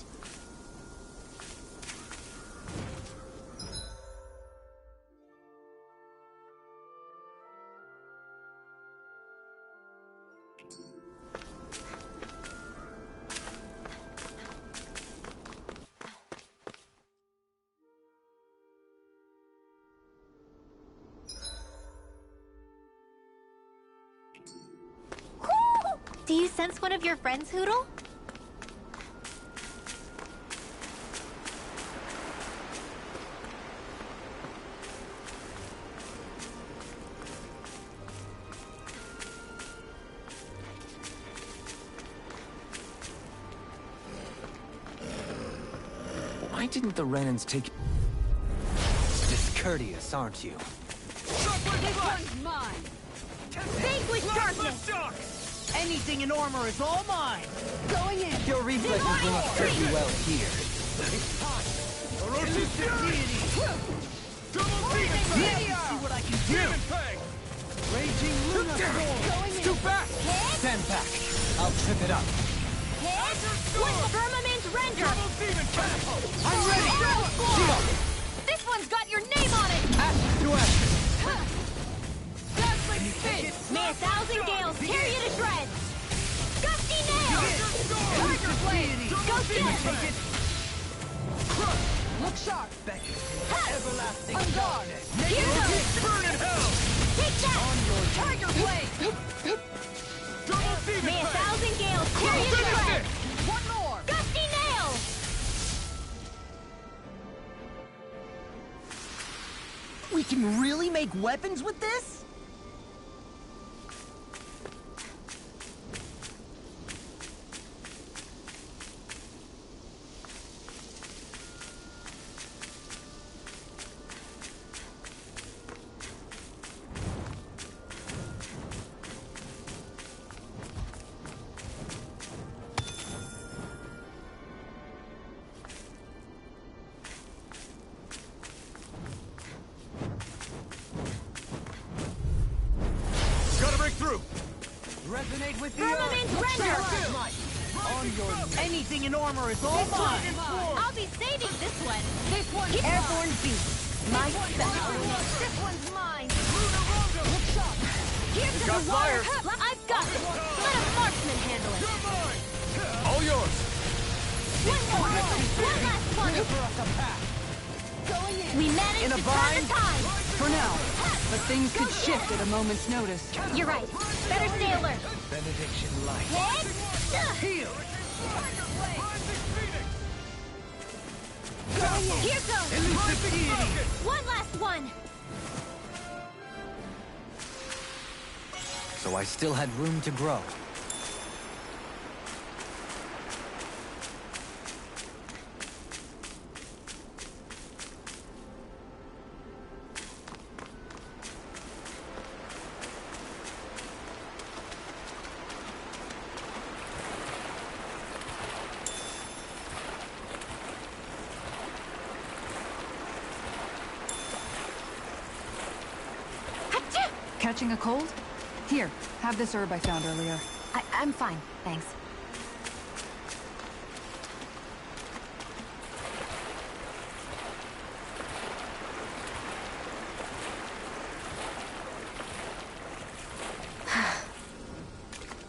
Do you sense one of your friends, Hootle? Why didn't the Renans take... Discourteous, aren't you? This one's mine! Vanquish darkness! Anything in armor is all mine! Going in! Your reflexes will not serve you well here. See what I can do! Raging Luna Storm! Too fast! Stand back. I'll trip it up. Firmament render! I'm ready! This one's got your name on it! Ash to ash. Dazzling spin! May 1,000 gales tear you to shreds! Gusty nail! Tiger blade! Go get it! Look sharp! Everlasting On guard! Here goes! Burn in hell! Take that! Tiger blade! May 1,000 gales tear you to shreds! One more! Gusty nail! We can really make weapons with this? Resonate with the Firmament render! On your anything in armor is all mine! I'll be saving this one! This one's Airborne beast! My special! This one's mine! Here's got the water! fire. I've got it! Let a marksman handle it! All yours! One more! One last one! Going in! We managed In a to turn bind? the tide! For now, but things could shift at a moment's notice. You're right. Better stay alert. Benediction light. Heal! Here goes! One last one! So I still had room to grow. Catching a cold? Here, have this herb I found earlier. I'm fine, thanks.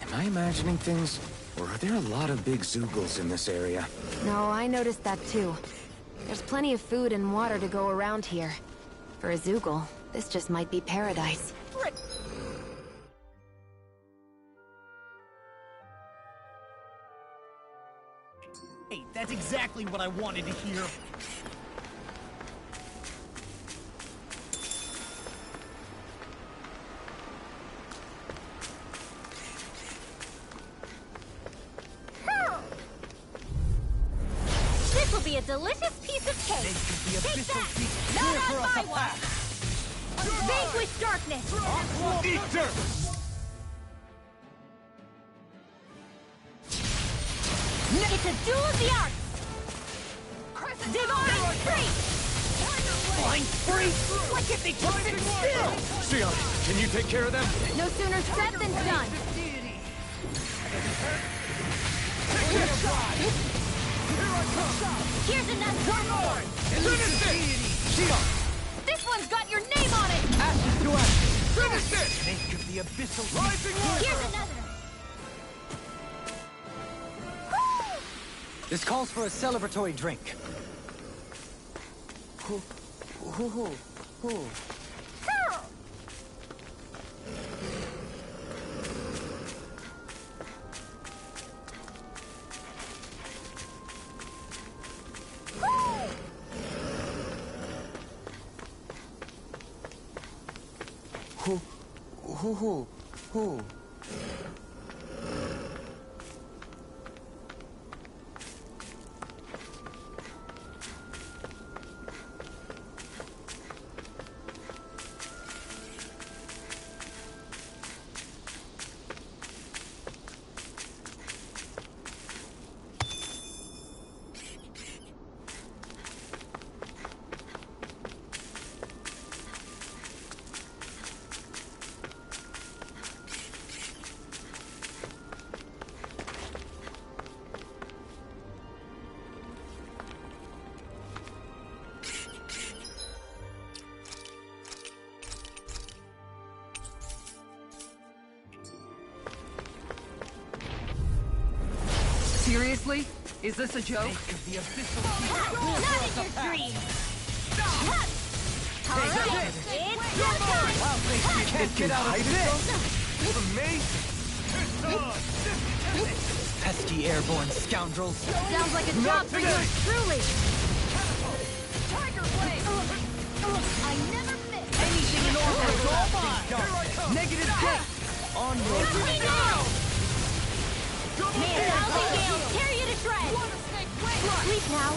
Am I imagining things? Or are there a lot of big Zoogles in this area? No, I noticed that too. There's plenty of food and water to go around here. For a Zoogle, this just might be paradise. Hey, that's exactly what I wanted to hear. be a delicious piece of cake. Take that! Not on my watch! Vanquish darkness! Eater! It's a duel of the arts! Divine Streak! Flying free! Why can't they just sit still? Sion, can you take care of them? No sooner said than done! Here's another! One more! Finish it! Sion! This one's got your name on it! Ashes to ashes! Finish it! Think of the abyssal Rising water! Here's another! This calls for a celebratory drink. Seriously? Is this a joke? Not in your dreams! Alright, it's your time! Can't get out of this! From me? Pesky airborne scoundrels. Sounds like a job for you truly! Tiger Blade! I never miss! Anything in order is all mine! Negative gate! On your Hey now! May a thousand gales tear you to shreds! Sleep now!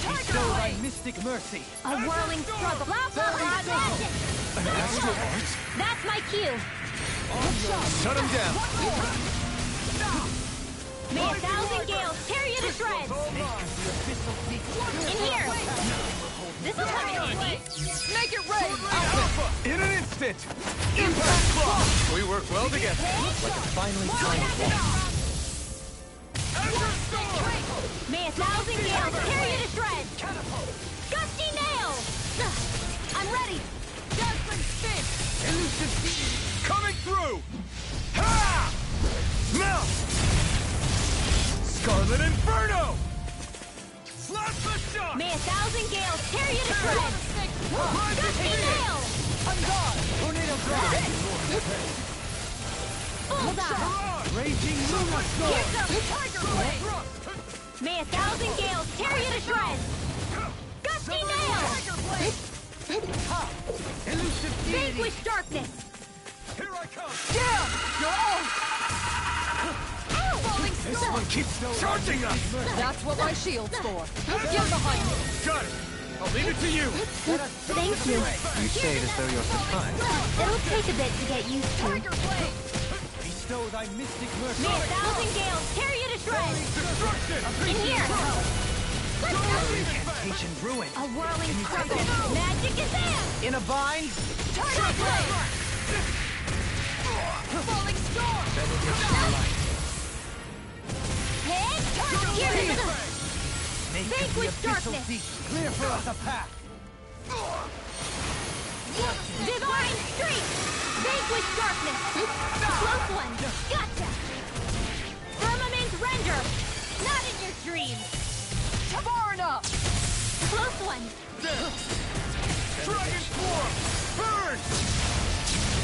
Bestow thy mystic mercy! A whirling struggle! Blah blah blah magic! An astral art? That's my cue! Shut him down! May a thousand gales tear you to shreds! In here! This'll come in handy! Make it rain! In an instant! Impact block! We work well together. Finally time. May a thousand gales tear you to shreds! Gusty nail! I'm ready! Dazzling spin! Elusive coming through! Ha! Now! Scarlet Inferno! Slash the shot! May a thousand gales tear you to shreds! Gusty nail! I'm gone! Tornado drive! Bullseye! Raging Luna Storm! Here comes Tiger Blade! May a thousand gales tear you to shreds! Gusty nail! Elusive deity! Vanquish darkness! Here I come! Down! You're off! Falling This storm! one keeps charging us! That's what my shield's for. Get behind me. Got it! I'll leave it to you! Thank you. You say it as though you're surprised. It'll take a bit to get used to. Bestow thy mystic mercy! May a thousand gales tear you to shreds! Destruction! In here! Incantation ruin! A whirling struggle! Magic is in! In a bind! Tiger Blade! Falling storm! Head! Here's the... Make Vanquish the abyssal darkness. deep clear for us a path! Divine Streak! Vanquish darkness! Close one! Gotcha! Firmament Render! Not in your dreams! Tabarna! Close one! Dragon Form! Burn!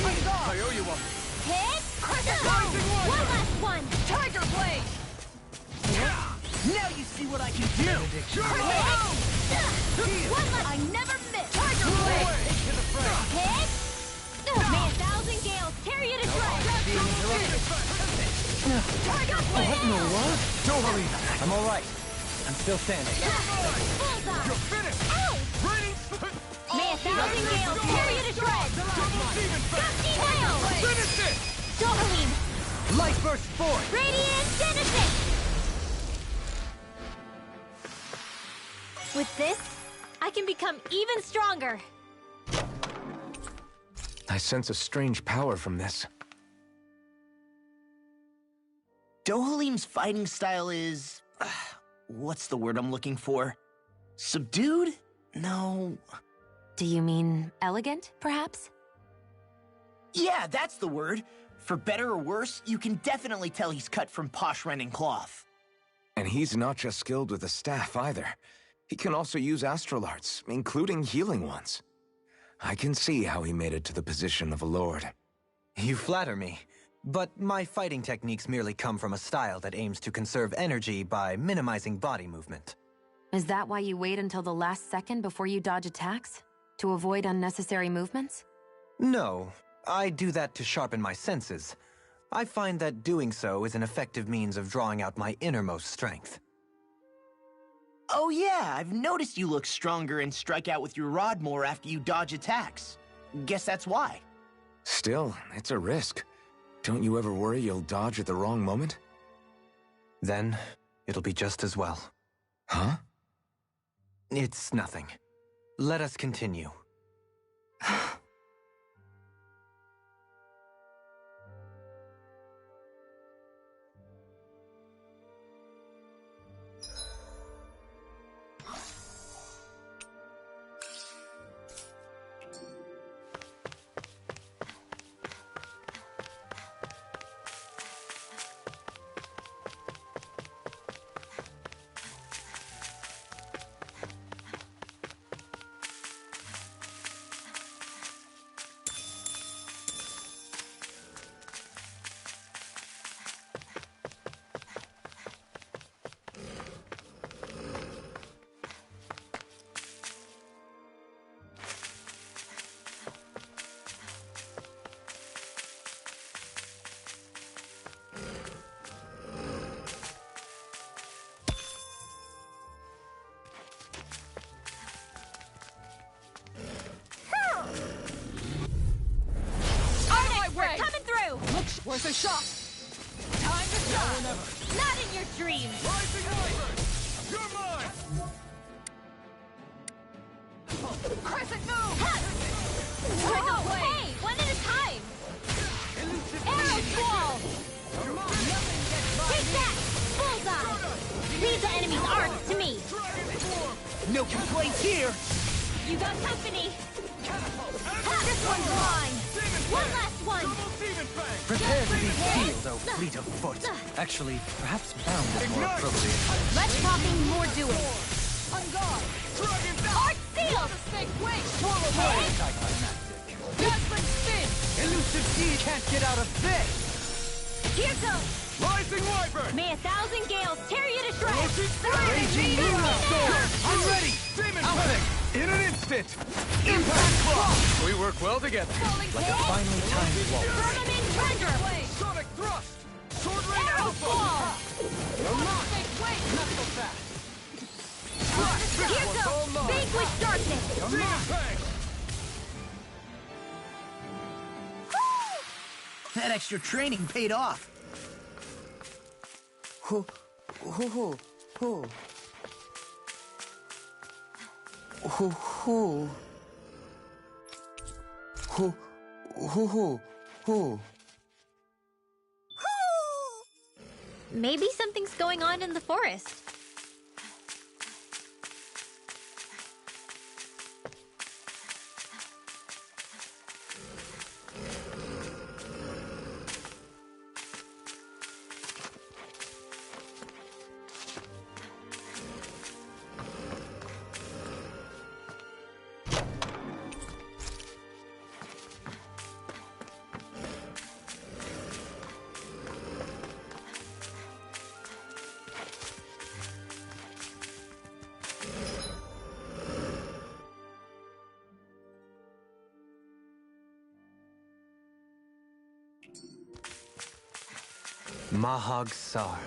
I'm gone! I owe you one. Hit! Crescent One Rising last one! Tiger Blade! Now you see what I can do! Hit! One last... I never miss! Tiger Blade! To the fray! Hit! May a thousand gales tear you to shreds! Tiger Blade! Don't worry. I'm all right. I'm still standing. Bullseye! You're finished! Ow! Raining... May 1,000 gales tear you to shreds! Double demon fang! Gusty nail! Finish it! Dohalim! Light burst forth! Radiant Genesis! With this, I can become even stronger. I sense a strange power from this. Dohalim's fighting style is... what's the word I'm looking for? Subdued? No... Do you mean elegant, perhaps? Yeah, that's the word. For better or worse, you can definitely tell he's cut from posh Renin cloth. And he's not just skilled with the staff either. He can also use astral arts, including healing ones. I can see how he made it to the position of a lord. You flatter me, but my fighting techniques merely come from a style that aims to conserve energy by minimizing body movement. Is that why you wait until the last second before you dodge attacks? To avoid unnecessary movements? No, I do that to sharpen my senses. I find that doing so is an effective means of drawing out my innermost strength. Oh yeah, I've noticed you look stronger and strike out with your rod more after you dodge attacks. Guess that's why. Still, it's a risk. Don't you ever worry you'll dodge at the wrong moment? Then, it'll be just as well. Huh? It's nothing. Let us continue. Where's the shot? Time to shine! Not in your dreams! Rising Wyvern! You're mine! Crescent move! Whoa, hey! One at a time! Arrow Squall! Take that! Bullseye! Leave the enemy's arcs to me! No complaints here! You got company! This one's mine! One last one! Prepare to be healed, O fleet of foot. Actually, perhaps bound is more appropriate. Less talking, more doing. On guard! Dragon Arc sealed! Swallow blade! Anticlimactic. Judgment spin! Elusive deed can't get out of this! Here goes! Rising Wyvern! May 1,000 gales tear you to shreds! Raging Moonstone! I'm ready! Demon Fang! In an instant! Impact Claw! We work well together. Like a finely timed waltz. Firmament Treasure! Sonic Thrust! Sword Rain Arrow Alpha! Squall! Not so fast! Here goes! Vanquish Darkness! Demon Fang! That extra training paid off. Hoo, hoo, hoo, hoo. Hoo, hoo. Hoo, hoo, hoo, hoo. Maybe something's going on in the forest. Mahag Sar,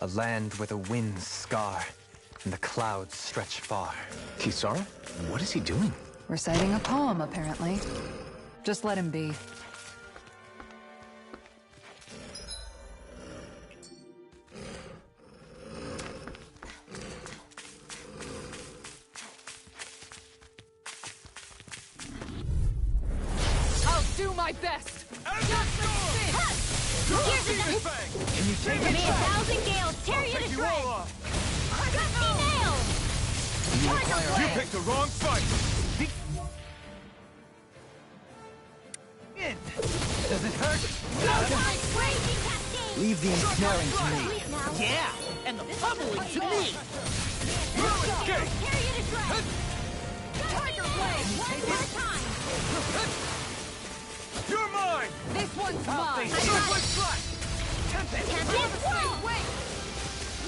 a land where the winds scar and the clouds stretch far. Kisara? What is he doing? Reciting a poem, apparently. Just let him be. I'll do my best! Can you take May 1,000 gales tear you to shreds! Trusty nails! You picked the wrong fight! Does it hurt? Raging cascade! Leave the ensnaring to me. Yeah, and the pummeling to me! Tear you to shreds! Tiger blade! One more time! You're mine! This one's mine! Southwest strike! Tempest whirl!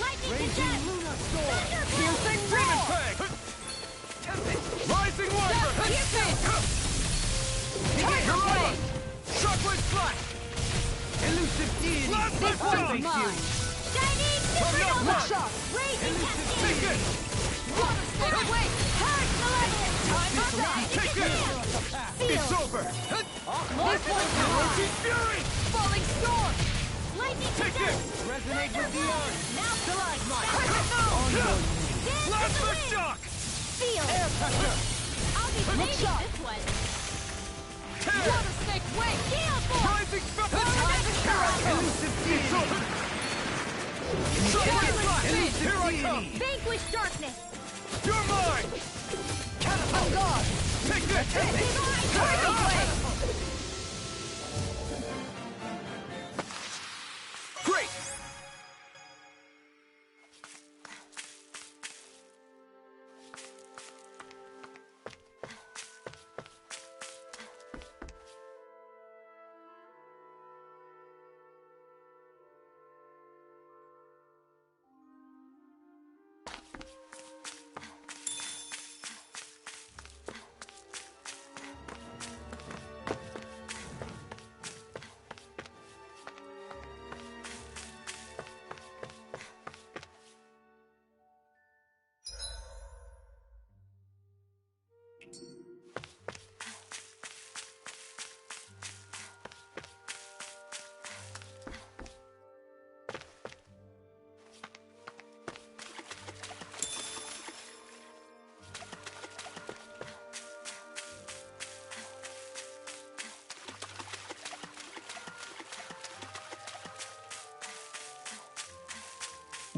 Lightning condensed! Thunder Piercing demon fang! Rising wyvern! Tiger blade! Shockwave slash! Elusive deity! Plasma This one's shock! mine! Shining supernova! Shock! Raging Take cascade! it! Wait! Hard collective! Take it! It's over! This one's mine! Fury! Falling storm! Lightning Take it! condensed! Resonate with the earth! Now stalagmite! Plasma shock! Feel! I'll be saving this one! Tear! Water snake wing! Gale force! Rising spell! Elusive deity! Shockwave slash! Elusive Here I come! deity! Vanquish darkness! You're mine! Catapult guard! Take this! Tiger blade! Great!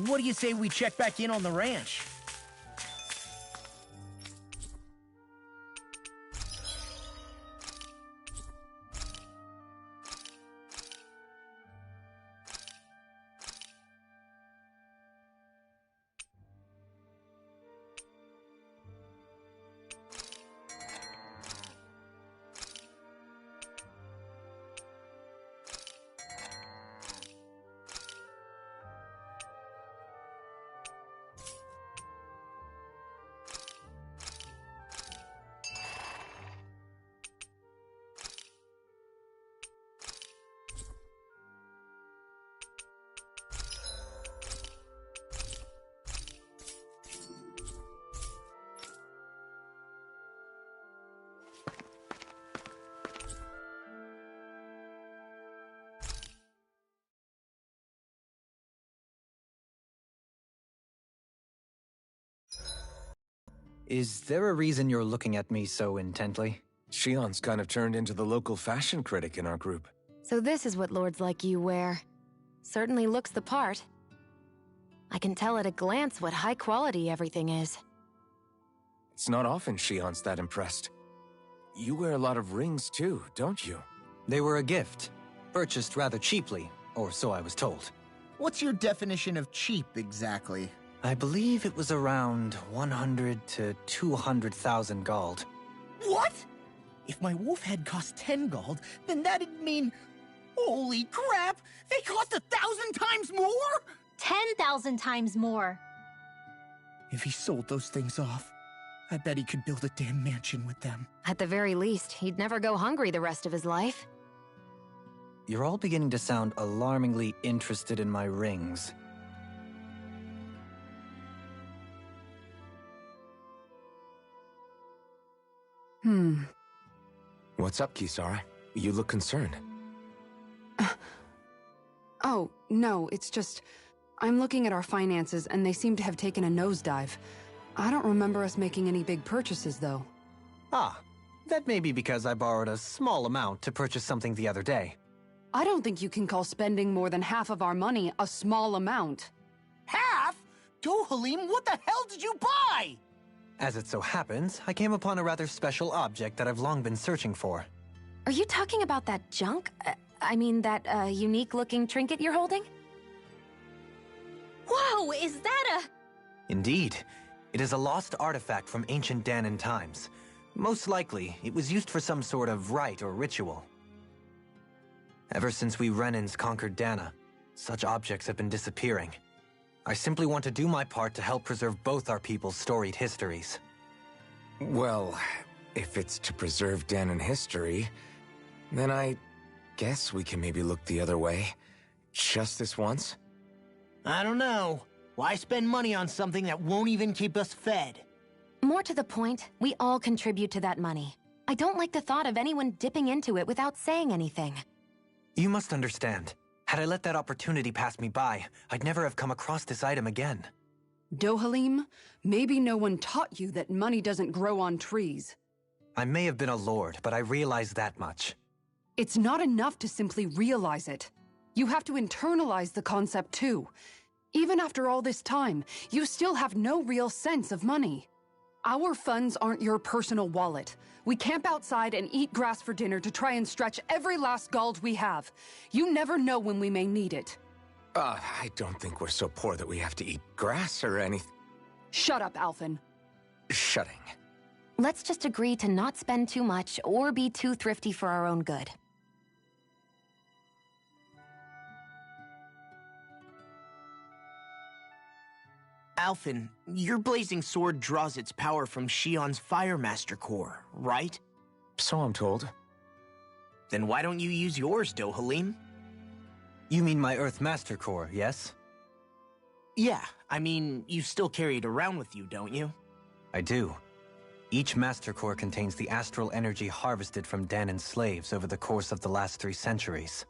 What do you say we check back in on the ranch? Is there a reason you're looking at me so intently? Shion's kind of turned into the local fashion critic in our group. So this is what lords like you wear. Certainly looks the part. I can tell at a glance what high quality everything is. It's not often Shion's that impressed. You wear a lot of rings too, don't you? They were a gift, purchased rather cheaply, or so I was told. What's your definition of cheap, exactly? I believe it was around 100 to 200,000 gold. What? If my wolf head cost 10 gold, then that'd mean... Holy crap! They cost 1,000 times more?! 10,000 times more. If he sold those things off, I bet he could build a damn mansion with them. At the very least, he'd never go hungry the rest of his life. You're all beginning to sound alarmingly interested in my rings. What's up, Kisara? You look concerned. Oh, no, it's just... I'm looking at our finances and they seem to have taken a nosedive. I don't remember us making any big purchases, though. Ah, that may be because I borrowed a small amount to purchase something the other day. I don't think you can call spending more than half of our money a small amount. Half? Dohalim, what the hell did you buy? As it so happens, I came upon a rather special object that I've long been searching for. Are you talking about that junk? I mean, that unique-looking trinket you're holding? Whoa, is that a... Indeed. It is a lost artifact from ancient Danan times. Most likely, it was used for some sort of rite or ritual. Ever since we Renans conquered Dana, such objects have been disappearing. I simply want to do my part to help preserve both our people's storied histories. Well, if it's to preserve Danan history, then I guess we can maybe look the other way. Just this once? I don't know. Why spend money on something that won't even keep us fed? More to the point, we all contribute to that money. I don't like the thought of anyone dipping into it without saying anything. You must understand. Had I let that opportunity pass me by, I'd never have come across this item again. Dohalim, maybe no one taught you that money doesn't grow on trees. I may have been a lord, but I realize that much. It's not enough to simply realize it. You have to internalize the concept too. Even after all this time, you still have no real sense of money. Our funds aren't your personal wallet. We camp outside and eat grass for dinner to try and stretch every last gold we have. You never know when we may need it. I don't think we're so poor that we have to eat grass or anything. Shut up, Alphen. Shutting. Let's just agree to not spend too much or be too thrifty for our own good. Alphen, your blazing sword draws its power from Shion's Fire Master Core, right? So I'm told. Then why don't you use yours, Dohalim? You mean my Earth Master Core, yes? Yeah, I mean, you still carry it around with you, don't you? I do. Each Master Core contains the astral energy harvested from Danan's slaves over the course of the last 3 centuries.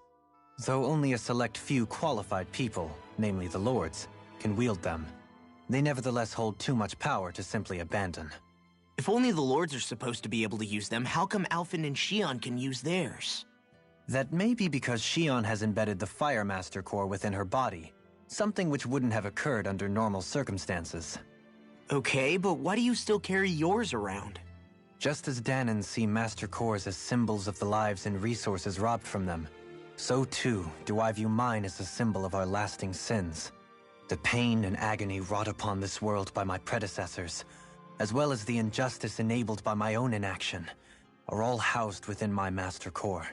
Though only a select few qualified people, namely the Lords, can wield them, they nevertheless hold too much power to simply abandon. If only the Lords are supposed to be able to use them, how come Alphen and Shion can use theirs? That may be because Shion has embedded the Fire Master Core within her body, something which wouldn't have occurred under normal circumstances. Okay, but why do you still carry yours around? Just as Danans see Master Cores as symbols of the lives and resources robbed from them, so too do I view mine as a symbol of our lasting sins. The pain and agony wrought upon this world by my predecessors, as well as the injustice enabled by my own inaction, are all housed within my Master Core.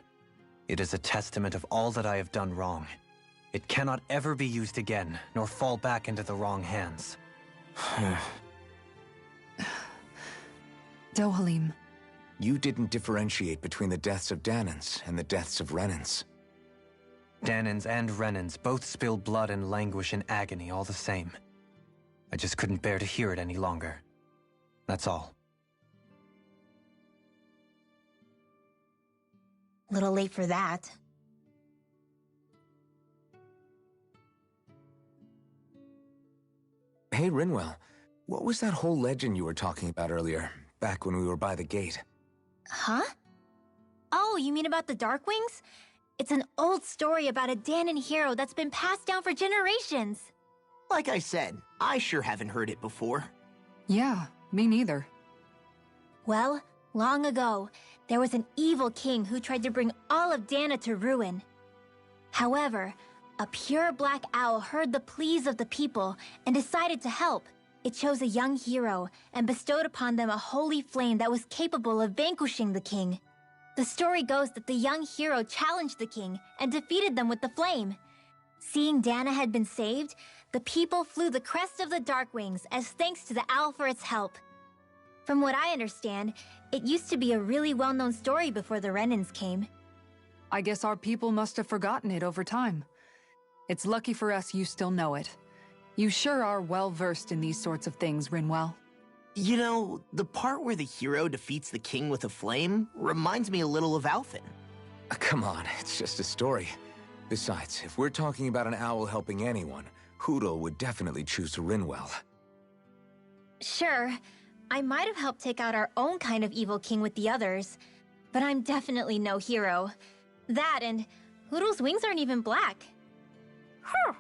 It is a testament of all that I have done wrong. It cannot ever be used again, nor fall back into the wrong hands. Dohalim. You didn't differentiate between the deaths of Danans and the deaths of Renans. Danans and Renans both spill blood and languish in agony all the same. I just couldn't bear to hear it any longer. That's all. Little late for that. Hey, Rinwell. What was that whole legend you were talking about earlier, back when we were by the gate? Huh? Oh, you mean about the Darkwings? It's an old story about a Danan hero that's been passed down for generations. Like I said, I sure haven't heard it before. Yeah, me neither. Well, long ago, there was an evil king who tried to bring all of Dana to ruin. However, a pure black owl heard the pleas of the people and decided to help. It chose a young hero and bestowed upon them a holy flame that was capable of vanquishing the king. The story goes that the young hero challenged the king and defeated them with the flame. Seeing Dana had been saved, the people flew the crest of the Darkwings as thanks to the owl for its help. From what I understand, it used to be a really well-known story before the Renans came. I guess our people must have forgotten it over time. It's lucky for us you still know it. You sure are well-versed in these sorts of things, Rinwell. You know, the part where the hero defeats the king with a flame reminds me a little of Alphen. Come on, it's just a story. Besides, if we're talking about an owl helping anyone, Hootle would definitely choose Rinwell. Sure, I might have helped take out our own kind of evil king with the others, but I'm definitely no hero. That and Hootle's wings aren't even black. Huh.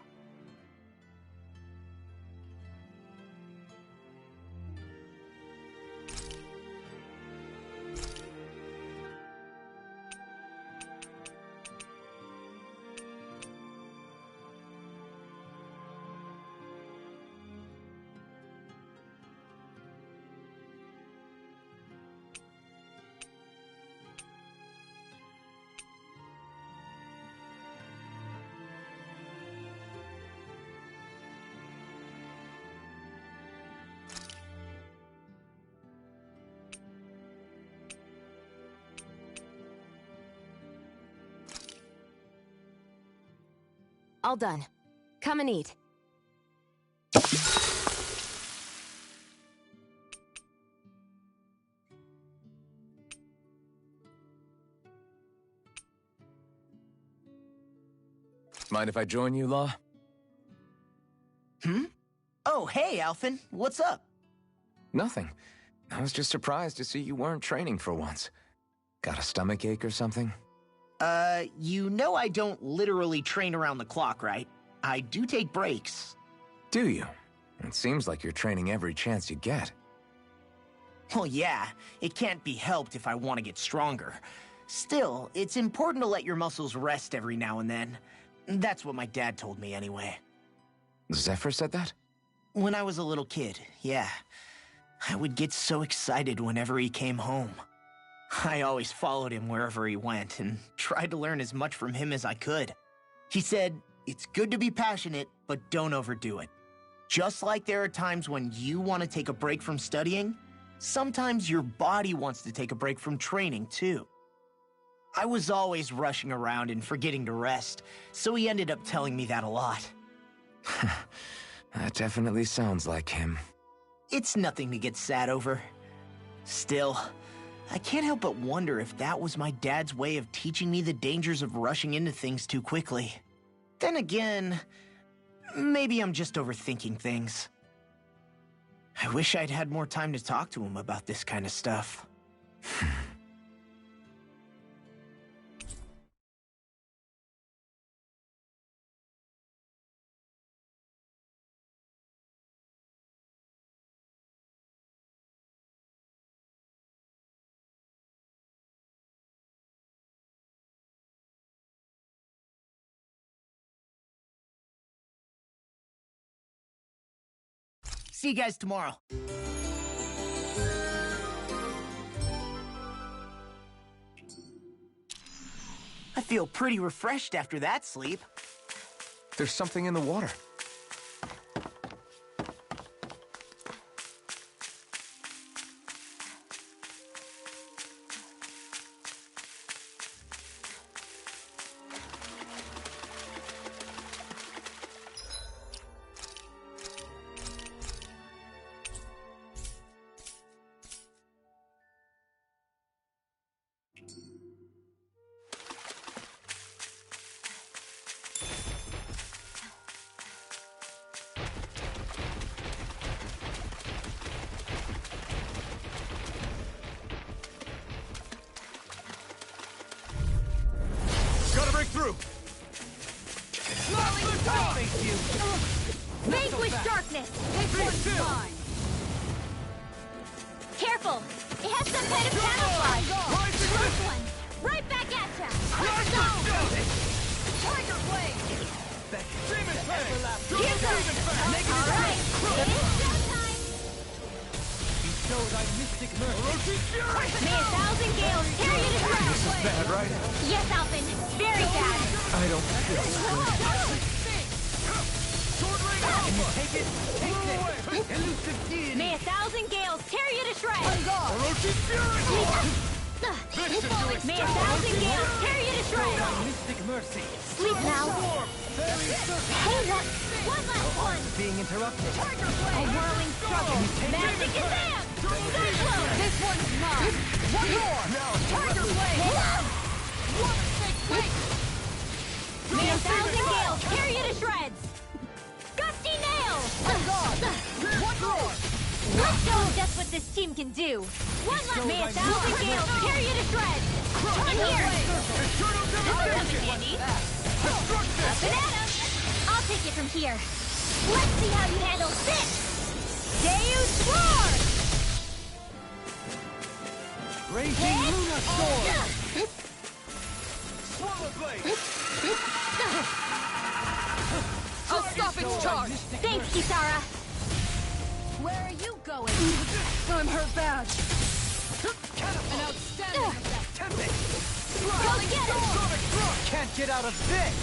All done. Come and eat. Mind if I join you, Law? Oh, hey, Alphen. What's up? Nothing. I was just surprised to see you weren't training for once. Got a stomachache or something? You know I don't literally train around the clock, right? I do take breaks. Do you? It seems like you're training every chance you get. Well, yeah, it can't be helped if I want to get stronger. Still, it's important to let your muscles rest every now and then. That's what my dad told me anyway. Zephyr said that? When I was a little kid, yeah. I would get so excited whenever he came home. I always followed him wherever he went and tried to learn as much from him as I could. He said, it's good to be passionate, but don't overdo it. Just like there are times when you want to take a break from studying, sometimes your body wants to take a break from training too. I was always rushing around and forgetting to rest, so he ended up telling me that a lot. That definitely sounds like him. It's nothing to get sad over. Still, I can't help but wonder if that was my dad's way of teaching me the dangers of rushing into things too quickly. Then again, maybe I'm just overthinking things. I wish I'd had more time to talk to him about this kind of stuff. See you guys tomorrow. I feel pretty refreshed after that sleep. There's something in the water. Gotta break through! Vanquish darkness! Careful! It has some kind of camouflage! Close one! Right back at ya! Let's go! Tiger blade! Demon Blade! Here's up! Alright! It's showtime! Bestow thy mystic mercy! May 1,000 gales tear you to shreds! This is bad, right? Yes, Alphen! Very bad! I don't feel good. Take it! Take it! Elusive deity! May 1,000 gales tear you to shreds! Orochi's fury! May 1,000 gales tear you to shreds! Mystic mercy! Sleep now! Hey, what? One last one! Being interrupted. A whirling struggle! Magic advance! Cyclone! This one's mine! One more! Tiger Blade! One mistake, wait! May a thousand gales tear you to shreds! Gusty nail! One more! Let's show them just what this team can do! One last May a thousand gales tear you to shreds! Come here! This will come in handy! Up and at 'em! I'll take it from here! Let's see how you handle this! Deus Roar! Raging Luna Sword! Swallow Blade! I'll stop its charge! Thanks, Kisara! Where are you going? I'm hurt bad. An outstanding effect. Go get him! Can't get out of this!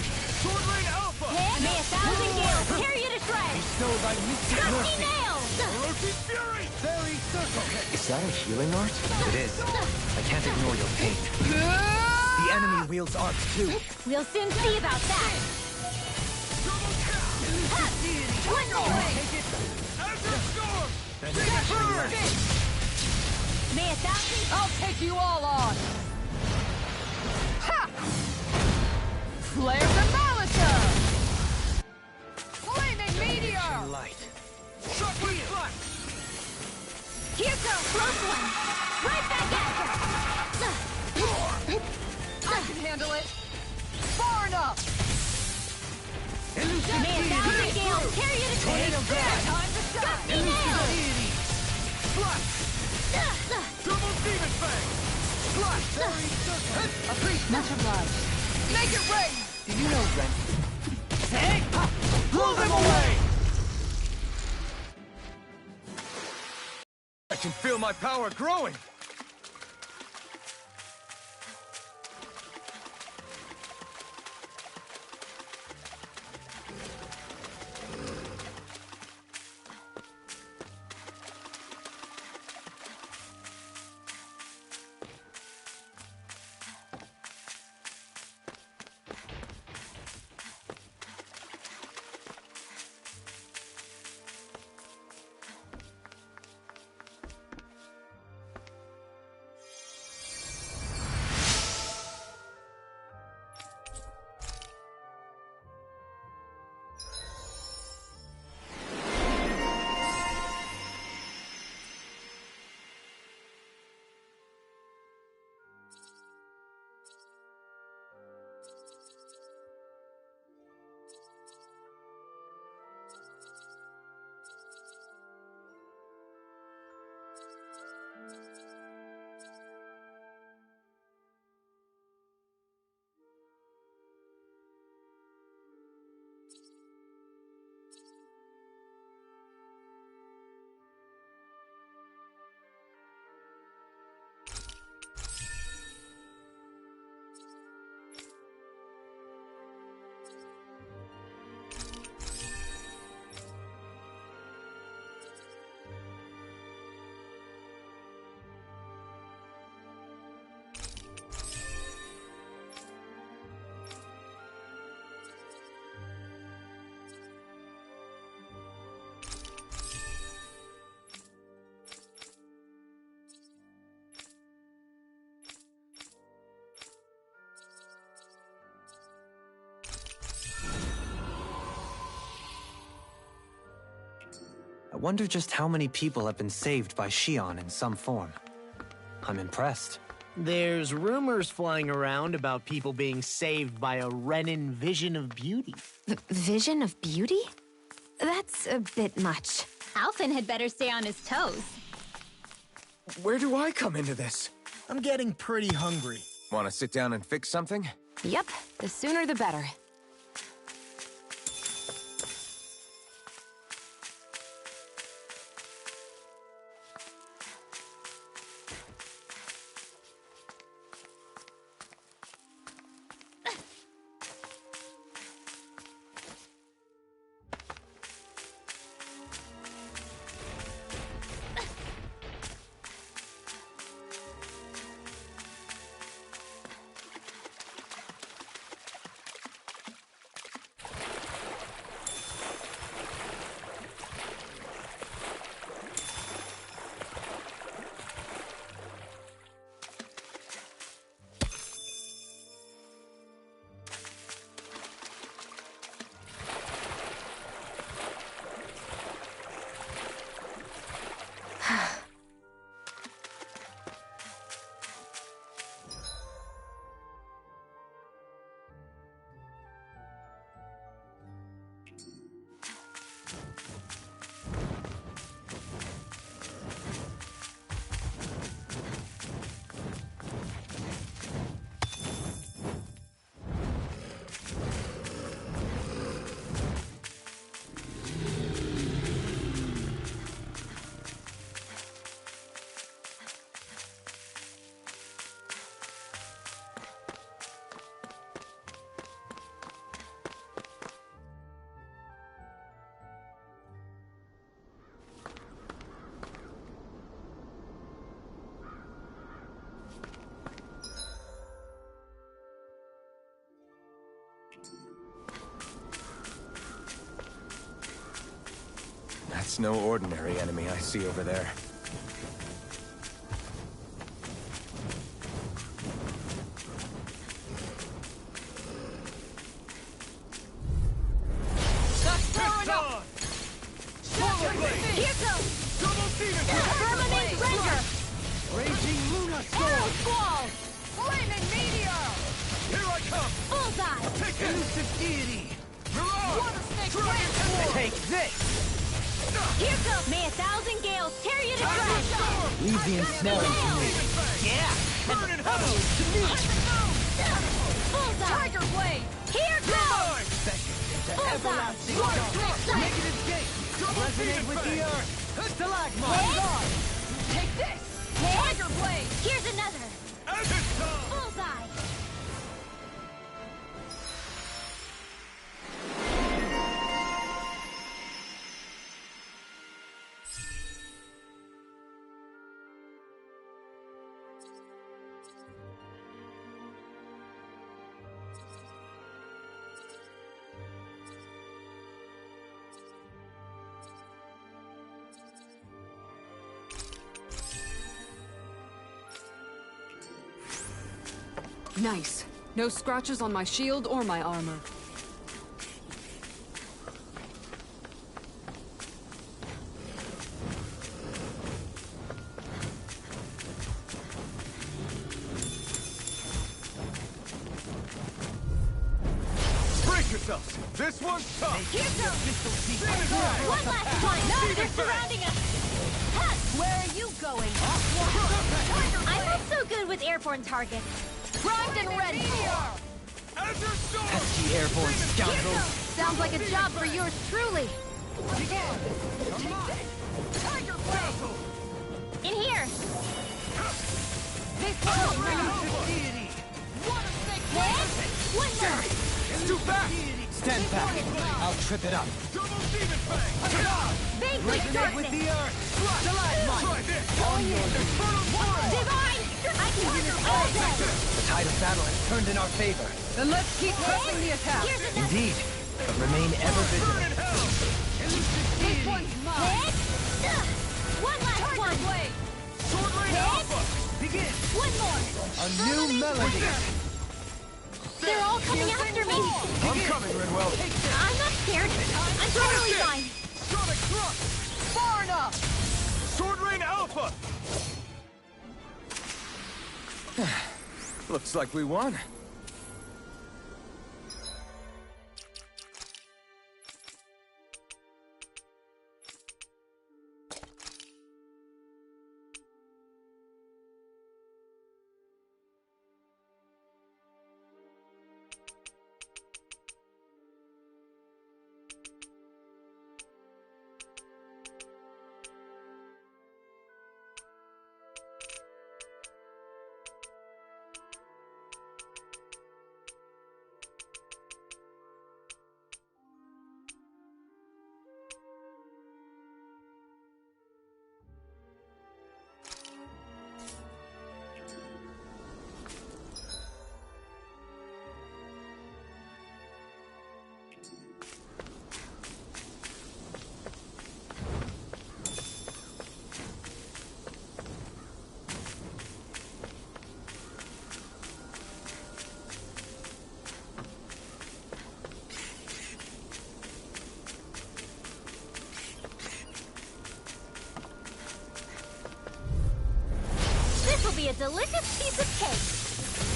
Sword Rain Alpha! May a thousand gales tear you to shreds! So thy mystic Gusty mercy! nail! Orochi's Fury! Fairy Circle! Is that a healing art? It is. I can't ignore your pain. The enemy wields arts too. We'll soon see about that! One more! Azure Storm! May a thousand... I'll take you all on! Ha! Flare the Malita! Flaming Meteor! Light. Shockwave Flash! Here comes close one! Right back at you! I can handle it! Far enough! May a thousand gales tear you to shreds! Time to shine! Gusty nail! Flash! Double Demon Fang! Much obliged. Make it rain! Do you know Ren? Blow them away! I can feel my power growing! I wonder just how many people have been saved by Shion in some form. I'm impressed. There's rumors flying around about people being saved by a Renin vision of beauty. Vision of beauty? That's a bit much. Alphen had better stay on his toes. Where do I come into this? I'm getting pretty hungry. Want to sit down and fix something? Yep, the sooner the better. That's no ordinary enemy I see over there. That's far enough! Here goes! Firmament Render! Raging Luna Storm! Arrow Squall! Flaming Meteor! Here I come! Bullseye! Take it! Elusive Deity! Mirage! Water Snake Transform! Take this! Here goes! May 1,000 gales tear you to shreds! Leave the ensnaring to me. Yeah! Burn in hell! Bullseye! Tiger Blade! Here goes! Into Bullseye! everlasting Water dark. Snake Sight! Negative gate! Resonate with the earth! Stalagmite! Take this! Hit! Tiger Blade! Here's another! As it comes! Bullseye! Nice. No scratches on my shield or my armor. Brace yourselves! This one's tough! Here goes! One last one! No, they're surrounding us! Huh. Where are you going? I'm not so good with airborne targets. Primed and ready! Azure Storm! Pesky airborne scoundrels! Sounds like a job for yours truly. Tiger Blade! In here! This Elusive Deity! Water Snake Hit! One more! It's too fast! Stand back! I'll trip it up! Double Demon Fang! Vanquish Resonate with darkness! the earth! Stalagmite! Try this! Divine! I can do this all day! The tide of battle has turned in our favor. Then let's keep pressing the attack. Here's another! Indeed, but remain ever vigilant. This one's mine! Hit! One last Tiger one! Blade! Sword Rain Hit! Alpha! Begin! One more! A new melody! They're all coming after me! I'm coming, Rinwell. I'm not scared. I'm totally fine. Sonic Thrust! Far enough! Sword Rain Alpha! Looks like we won. Be a delicious piece of cake.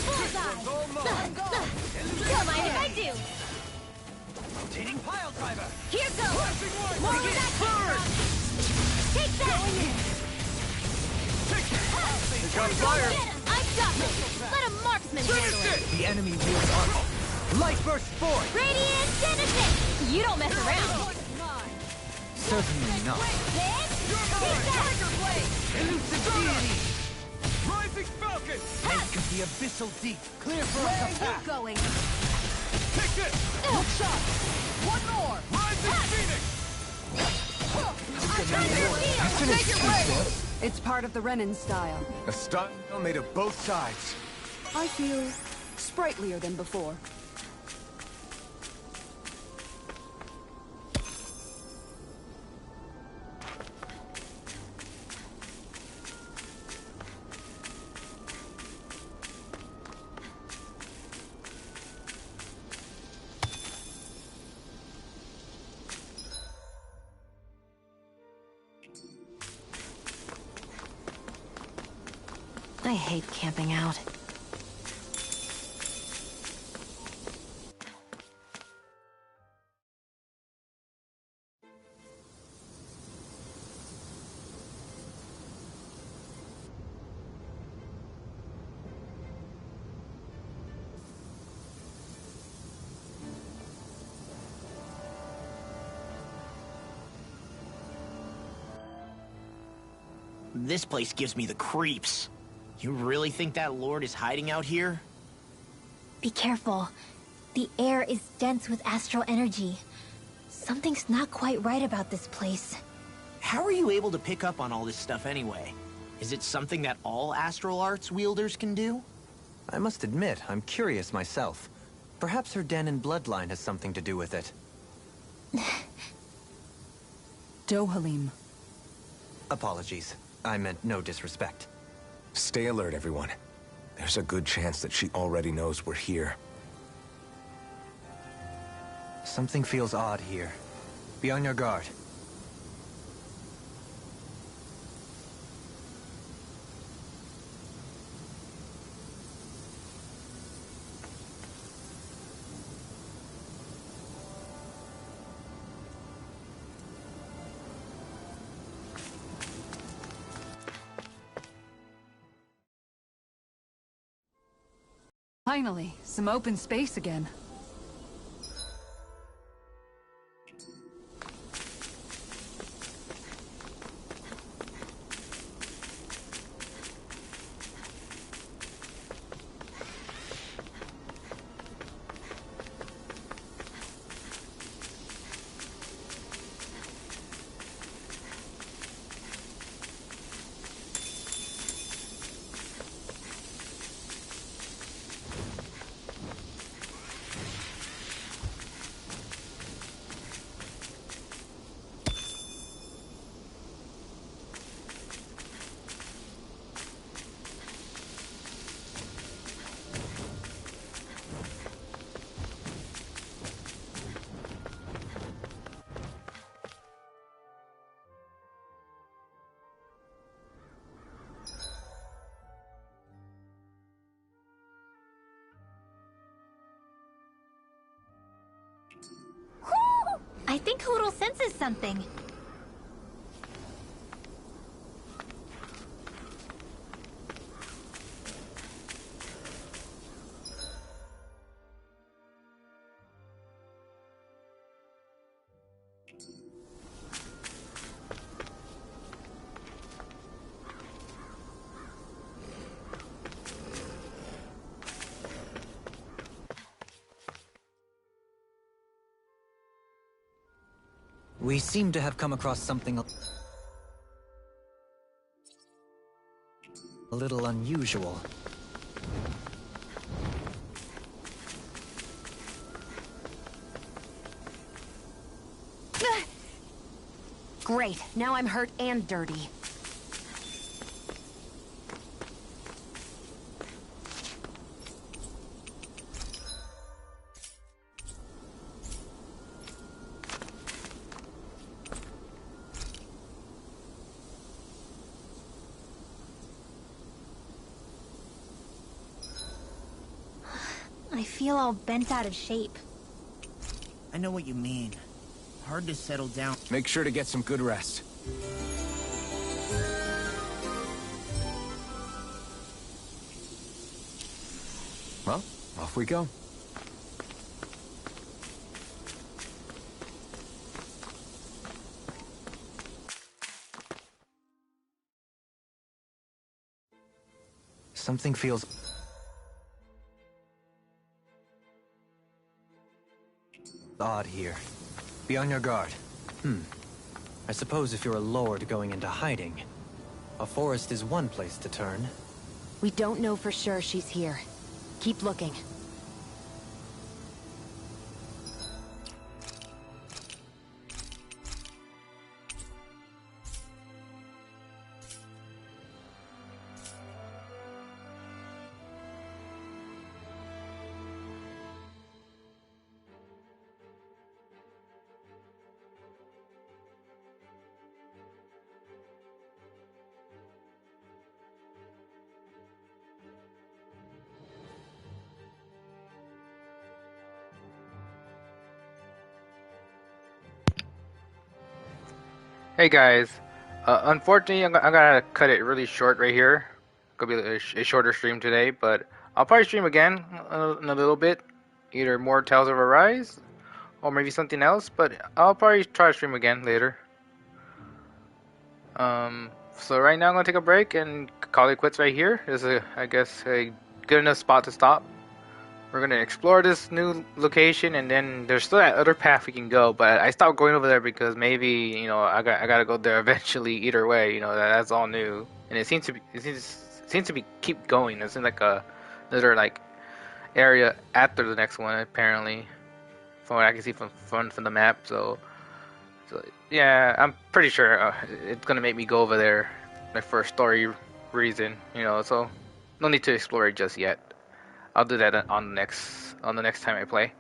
Bullseye! Don't mind if I do. Rotating pile driver! Here goes! More of that burn! Take that! Got fire! I've got this! Let a marksman handle it! The enemy wields armor. Light burst forth! Radiant Genesis! You don't mess around! Certainly not. Hit! Take that! Elusive Deity! Rising Falcon! Think of the abyssal deep. Clear for Where us are a you path. going? Take this! Look shot! One more! Rising Phoenix! Take it away! It's part of the Renin style. A style made of both sides. I feel sprightlier than before. I hate camping out. This place gives me the creeps. You really think that Lord is hiding out here? Be careful. The air is dense with astral energy. Something's not quite right about this place. How are you able to pick up on all this stuff anyway? Is it something that all astral arts wielders can do? I must admit, I'm curious myself. Perhaps her den and bloodline has something to do with it. Dohalim. Apologies. I meant no disrespect. Stay alert, everyone. There's a good chance that she already knows we're here. Something feels odd here. Be on your guard. Finally, some open space again. I think Hoodle senses something. We seem to have come across something a little unusual. Great, now I'm hurt and dirty. I feel all bent out of shape. I know what you mean. Hard to settle down. Make sure to get some good rest. Well, off we go. Something feels odd here. Be on your guard. I suppose if you're a lord going into hiding, a forest is one place to turn. We don't know for sure she's here. Keep looking. Hey guys, unfortunately I'm gonna cut it really short right here. Gonna be a shorter stream today, but I'll probably stream again in a little bit. Either more Tales of Arise, or maybe something else, but I'll probably try to stream again later. So right now I'm gonna take a break and call it quits right here. This is, I guess, a good enough spot to stop. We're gonna explore this new location, and then there's still that other path we can go. But I stopped going over there because maybe I gotta go there eventually. Either way, that's all new, and it seems to be keep going. It's in like another like area after the next one apparently, from what I can see from the map. So yeah, I'm pretty sure it's gonna make me go over there, like for a story reason. So no need to explore it just yet. I'll do that on the next time I play.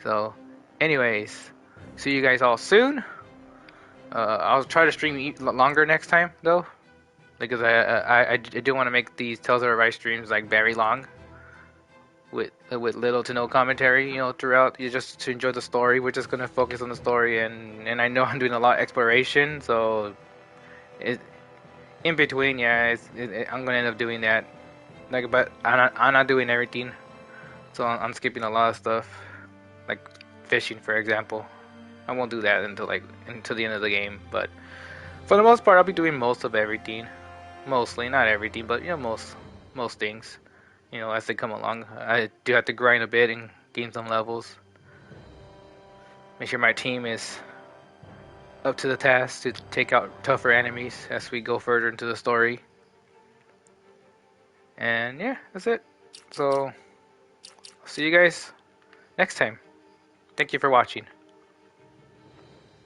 So, anyways, see you guys all soon. I'll try to stream longer next time though, because I do want to make these Tales of Arise streams like very long, with little to no commentary, throughout. You just to enjoy the story. We're just gonna focus on the story, and I know I'm doing a lot of exploration, so in between, yeah, I'm gonna end up doing that. Like, but I'm not doing everything, so I'm skipping a lot of stuff, like fishing, for example. I won't do that until the end of the game. But for the most part, I'll be doing most of everything. Mostly, not everything, but most things. As they come along, I do have to grind a bit and gain some levels. Make sure my team is up to the task to take out tougher enemies as we go further into the story. And yeah, that's it. So, I'll see you guys next time. Thank you for watching.